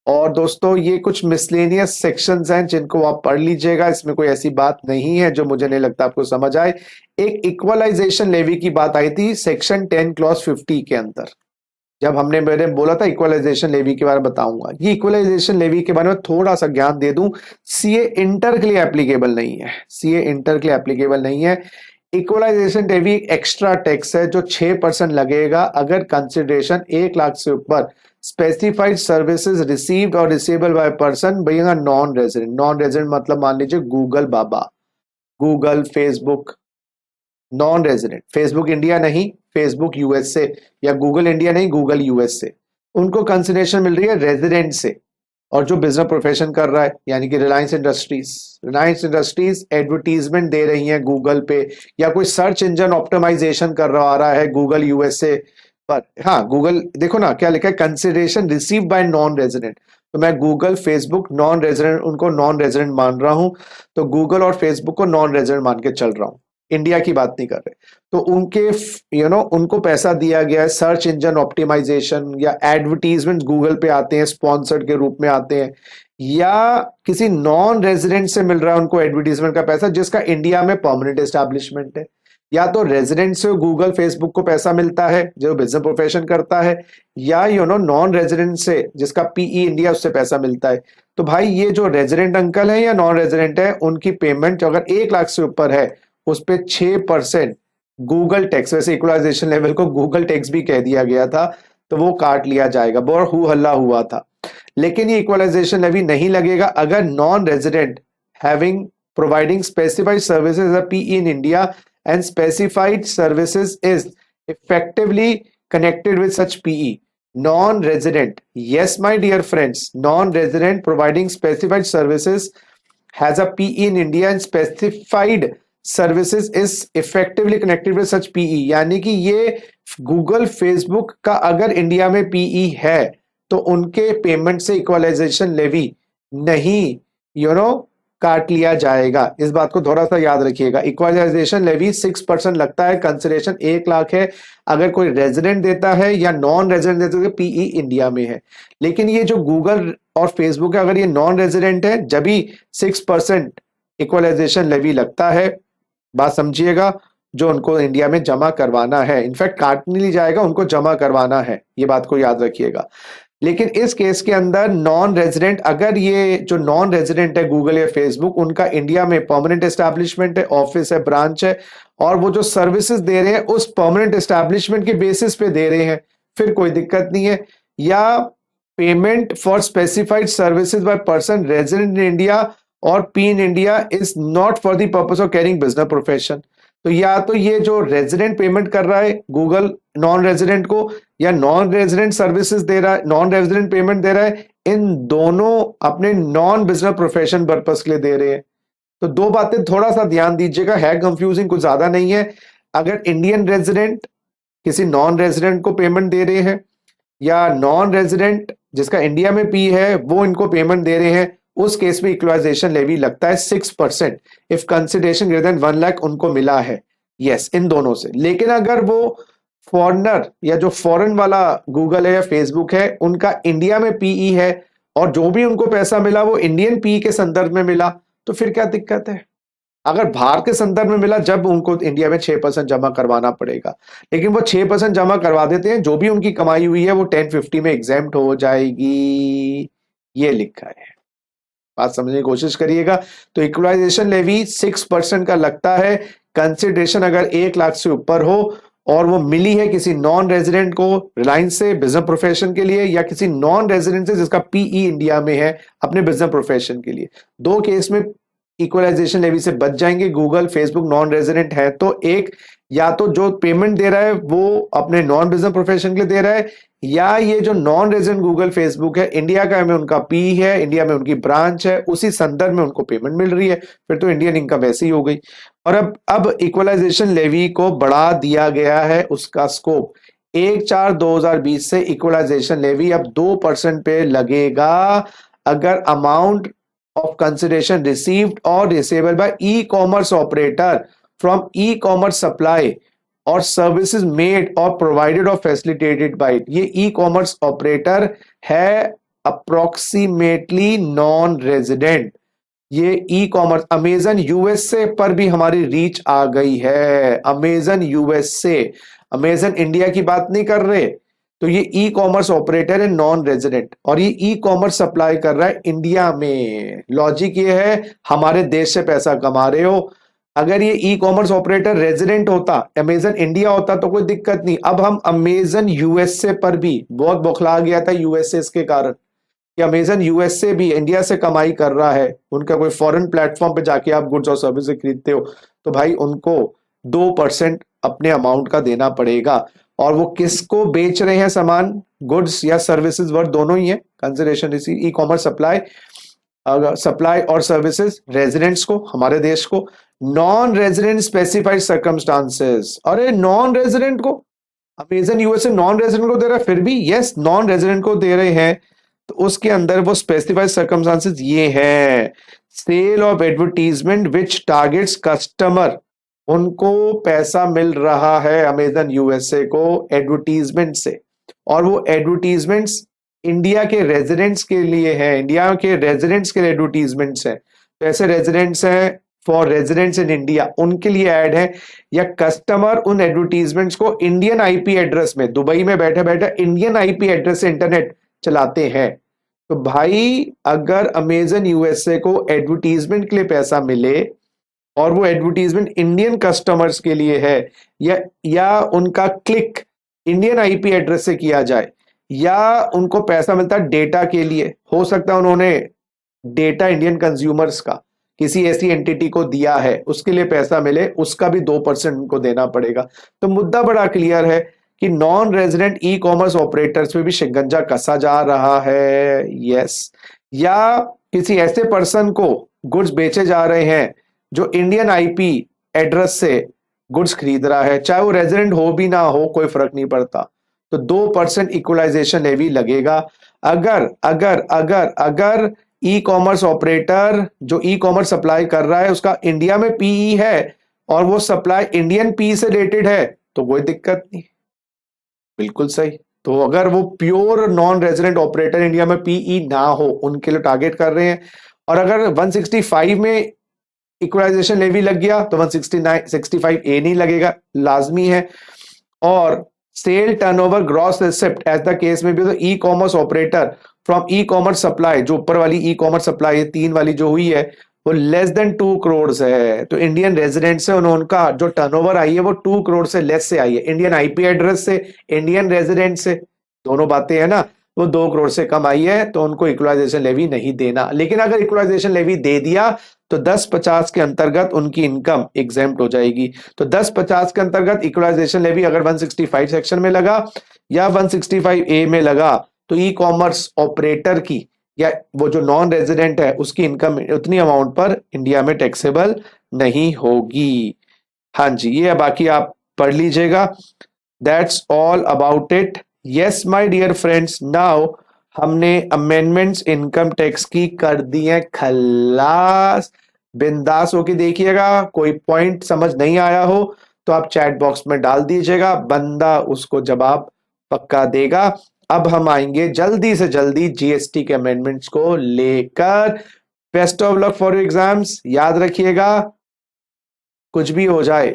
और दोस्तों ये कुछ मिसलेनियस सेक्शंस हैं जिनको आप पढ़ लीजिएगा, इसमें कोई ऐसी बात नहीं है जो मुझे नहीं लगता आपको समझ आए। एक इक्वलाइजेशन लेवी की बात आई थी सेक्शन 10 क्लॉज 50 के अंदर, जब हमने मैंने बोला था इक्वलाइजेशन लेवी के बारे में बताऊंगा। ये इक्वलाइजेशन लेवी के बारे में थोड़ा सा ज्ञान दे दूं, सीए इंटर के लिए एप्लीकेबल नहीं है, सीए इंटर के लिए एप्लीकेबल नहीं है। इक्वलाइजेशन लेवी एक एक्स्ट्रा टैक्स है जो 6% लगेगा अगर कंसिडरेशन 1 लाख से ऊपर स्पेसिफाइड सर्विसेज रिसीव्ड और receivable by person being a non resident. Non resident मतलब मान लीजिए गूगल बाबा, Google, Facebook, non resident, Facebook India नहीं, फेसबुक यूएसए, या गूगल इंडिया नहीं, गूगल यूएसए, उनको कंसिडरेशन मिल रही है रेजिडेंट से। और जो बिजनेस प्रोफेशन कर रहा है यानी कि रिलायंस इंडस्ट्रीज एडवर्टीजमेंट दे रही है गूगल पे, या कोई सर्च इंजन ऑप्टिमाइजेशन कर रहा है गूगल यूएसए पर, हाँ गूगल देखो ना क्या लिखा है, consideration receive by non resident. तो मैं गूगल, फेसबुक नॉन रेजिडेंट, उनको नॉन रेजिडेंट मान रहा हूं, तो गूगल और फेसबुक को नॉन रेजिडेंट मान के चल रहा हूं, इंडिया की बात नहीं कर रहे। तो उनके उनको पैसा दिया गया है सर्च इंजन ऑप्टिमाइजेशन, या एडवर्टीजमेंट गूगल पे आते हैं स्पॉन्सर्ड के रूप में आते हैं, या किसी नॉन रेजिडेंट से मिल रहा है उनको एडवर्टीजमेंट का पैसा जिसका इंडिया में परमानेंट एस्टैब्लिशमेंट है। या तो रेजिडेंट से गूगल, फेसबुक को पैसा मिलता है जो बिजनेस प्रोफेशन करता है, या नॉन रेजिडेंट से जिसका पीई इंडिया उससे पैसा मिलता है। तो भाई ये जो रेजिडेंट अंकल है या नॉन रेजिडेंट है उनकी पेमेंट अगर 1 लाख से ऊपर है उस पे 6% गूगल टैक्स, वैसे इक्वलाइजेशन लेवल को गूगल टैक्स भी कह दिया गया था, तो वो काट लिया जाएगा, बहुत हु हल्ला हुआ था। लेकिन ये इक्वलाइजेशन लेवी नहीं लगेगा अगर non resident having providing specified services a PE in India and specified services is effectively connected with such PE. Non-resident, yes my dear friends, non-resident providing specified services has a PE in India and specified services is effectively connected with such PE। यानी कि ये Google, Facebook का अगर India में PE है तो उनके payment से इक्वलाइजेशन लेवी नहीं काट लिया जाएगा। इस बात को थोड़ा सा याद रखिएगा। इक्वलाइजेशन लेवी 6% लगता है, कंसिडरेशन 1 लाख है अगर कोई रेजिडेंट देता है या नॉन रेजिडेंट देता है, पीई इंडिया में है। लेकिन ये जो गूगल और फेसबुक है, अगर ये नॉन रेजिडेंट है जब भी 6% इक्वलाइजेशन लेवी लगता है। बात समझिएगा, जो उनको इंडिया में जमा करवाना है, इनफैक्ट काट नहीं जाएगा, उनको जमा करवाना है, ये बात को याद रखिएगा। लेकिन इस केस के अंदर नॉन रेजिडेंट, अगर ये जो नॉन रेजिडेंट है गूगल या फेसबुक, उनका इंडिया में परमानेंट एस्टैब्लिशमेंट है, ऑफिस है, ब्रांच है, और वो जो सर्विसेज दे रहे हैं उस परमानेंट एस्टैब्लिशमेंट के बेसिस पे दे रहे हैं, फिर कोई दिक्कत नहीं है। या payment for specified services by person resident in India और P in India is not for the purpose of carrying business profession. तो या तो ये जो रेजिडेंट पेमेंट कर रहा है गूगल नॉन रेजिडेंट को, या नॉन रेजिडेंट सर्विसेज दे रहा है, नॉन रेजिडेंट पेमेंट दे रहा है, इन दोनों अपने नॉन बिजनेस प्रोफेशन पर्पस के लिए दे रहे हैं। तो दो बातें थोड़ा सा ध्यान दीजिएगा, है कंफ्यूजिंग, कुछ ज्यादा नहीं है। अगर इंडियन रेजिडेंट किसी नॉन रेजिडेंट को पेमेंट दे रहे हैं, या नॉन रेजिडेंट जिसका इंडिया में पी है वो इनको पेमेंट दे रहे हैं, उस केस में इक्वलाइजेशन लेवी लगता है 6% if consideration greater than 1 lakh उनको मिला है। यस, इन दोनों से। लेकिन अगर वो फॉरेनर या जो फॉरेन वाला गूगल है या फेसबुक है, उनका इंडिया में पीई है और जो भी उनको पैसा मिला वो इंडियन पी के संदर्भ में मिला, तो फिर क्या दिक्कत है? अगर बाहर के संदर्भ में मिला जब उनको इंडिया में 6% जमा करवाना पड़ेगा। लेकिन वो 6% जमा करवा देते हैं, जो भी उनकी कमाई हुई है वो 1050 में एग्जेम्प्ट हो जाएगी, ये लिखा है। बात समझने की कोशिश करिएगा। तो इक्वलाइजेशन लेवी 6% का लगता है, कंसिडरेशन अगर 1 लाख से ऊपर हो और वो मिली है किसी नॉन रेजिडेंट को रिलायंस से बिजनेस प्रोफेशन के लिए, या किसी नॉन रेजिडेंट से जिसका पीई इंडिया में है अपने बिजनेस प्रोफेशन के लिए। दो केस में इक्वलाइजेशन लेवी से बच जाएंगे। गूगल फेसबुक नॉन रेजिडेंट है तो एक, या तो जो पेमेंट दे रहा है वो अपने नॉन बिजनेस प्रोफेशन के लिए दे रहा है, या ये जो नॉन रेजिडेंट गूगल फेसबुक है इंडिया का में उनका पी है, इंडिया में उनकी ब्रांच है, उसी संदर्भ में उनको पेमेंट मिल रही है, फिर तो इंडियन इनकम ऐसी ही हो गई। और अब इक्वलाइजेशन लेवी को बढ़ा दिया गया है उसका स्कोप। 1/4/2020 से इक्वलाइजेशन लेवी अब 2% पे लगेगा अगर amount of consideration received or receivable by e-commerce operator from e-commerce supply or services made or provided or facilitated by it। ये e-commerce operator है approximately non resident। ये ई-कॉमर्स अमेजन यूएसए पर भी हमारी रीच आ गई है। अमेजन यूएसए, अमेजन इंडिया की बात नहीं कर रहे। तो ये ई कॉमर्स ऑपरेटर है नॉन रेजिडेंट, और ये ई कॉमर्स सप्लाई कर रहा है इंडिया में। लॉजिक ये है, हमारे देश से पैसा कमा रहे हो। अगर ये ई कॉमर्स ऑपरेटर रेजिडेंट होता, अमेजन इंडिया होता, तो कोई दिक्कत नहीं। अब हम अमेजन यूएसए पर भी, बहुत बौखला गया था यूएसए के कारण कि अमेजन यूएसए भी इंडिया से कमाई कर रहा है। उनका कोई फॉरेन प्लेटफॉर्म पे जाके आप गुड्स और सर्विस खरीदते हो तो भाई उनको 2% अपने अमाउंट का देना पड़ेगा। और वो किसको बेच रहे हैं सामान, गुड्स या सर्विसेज, वर्ड दोनों ही है। कंसिडरेशन ई कॉमर्स सप्लाई और सर्विसेज रेजिडेंट्स को, हमारे देश को। नॉन रेजिडेंट स्पेसिफाइड सर्कमस्टांसेस, अरे नॉन रेजिडेंट को अमेजन यूएसए नॉन रेजिडेंट को दे रहा है, फिर भी यस नॉन रेजिडेंट को दे रहे हैं। तो उसके अंदर वो स्पेसिफाइड सर्कमस्टांसेस ये है, sale of advertisement which targets customer, उनको पैसा मिल रहा है अमेजन यूएसए को एडवर्टीजमेंट से, और वो एडवर्टीजमेंट्स इंडिया के रेजिडेंट्स के लिए है, इंडिया के रेजिडेंट्स के एडवर्टीजमेंट्स हैं। तो ऐसे रेजिडेंट्स हैं फॉर रेजिडेंट्स इन इंडिया, उनके लिए ऐड है। या कस्टमर उन एडवर्टीजमेंट्स को इंडियन आईपी एड्रेस में, दुबई में बैठे बैठे इंडियन आईपी एड्रेस से इंटरनेट चलाते हैं। तो भाई अगर अमेजन यूएसए को एडवर्टीजमेंट के लिए पैसा मिले और वो एडवर्टीजमेंट इंडियन कस्टमर्स के लिए है, या उनका क्लिक इंडियन आईपी एड्रेस से किया जाए, या उनको पैसा मिलता है डेटा के लिए, हो सकता है उन्होंने डेटा इंडियन कंज्यूमर्स का किसी ऐसी एंटिटी को दिया है, उसके लिए पैसा मिले, उसका भी 2% उनको देना पड़ेगा। तो मुद्दा बड़ा क्लियर है कि non resident e commerce operators पे भी शिकंजा कसा जा रहा है। यस, या किसी ऐसे पर्सन को गुड्स बेचे जा रहे हैं जो इंडियन आईपी एड्रेस से गुड्स खरीद रहा है, चाहे वो रेजिडेंट हो भी ना हो, कोई फर्क नहीं पड़ता। तो 2% इक्वलाइजेशन लेवी लगेगा। अगर अगर अगर अगर ई कॉमर्स ऑपरेटर जो ई कॉमर्स सप्लाई कर रहा है उसका इंडिया में पीई है और वो सप्लाई इंडियन पी से रिलेटेड है तो कोई दिक्कत नहीं, बिल्कुल सही। तो अगर वो pure non resident operator India में पीई ना हो उनके लिए टारगेट कर रहे हैं। और अगर 165 में इक्वलाइजेशन लेवी लग गया तो 169 65 ए नहीं लगेगा, लाजमी है। और sale turnover gross receipt as the case में भी, तो e commerce operator from e commerce supply, जो ऊपर वाली ई कॉमर्स सप्लाई है 3 वाली जो हुई है वो लेस देन 2 करोड़ है, तो इंडियन रेजिडेंट से उनका जो टर्नओवर आई है वो 2 करोड़ से लेस से आई है। इंडियन आईपी एड्रेस से, इंडियन रेजिडेंट से, दोनों बातें है ना, वो 2 करोड़ से कम आई है तो उनको इक्वलाइजेशन लेवी नहीं देना। लेकिन अगर इक्वलाइजेशन लेवी दे दिया तो 10-50 के अंतर्गत उनकी इनकम एग्जेम्प्ट हो जाएगी। तो 10-50 के अंतर्गत इक्वलाइजेशन लेवी अगर 165 सेक्शन में लगा या 165 ए में लगा तो ई कॉमर्स ऑपरेटर की या वो जो नॉन रेजिडेंट है उसकी इनकम उतनी अमाउंट पर इंडिया में टैक्सेबल नहीं होगी। हाँ जी, ये बाकी आप पढ़ लीजिएगा। That's all about it. Yes my dear friends, now हमने अमेंडमेंट्स इनकम टैक्स की कर दी है खल्लास। बिंदास होके देखिएगा, कोई पॉइंट समझ नहीं आया हो तो आप चैट बॉक्स में डाल दीजिएगा, बंदा उसको जवाब पक्का देगा। अब हम आएंगे जल्दी से जल्दी जीएसटी के अमेंडमेंट्स को लेकर। Best of luck for exams. याद रखिएगा, कुछ भी हो जाए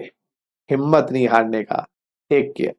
हिम्मत नहीं हारने का। Take care.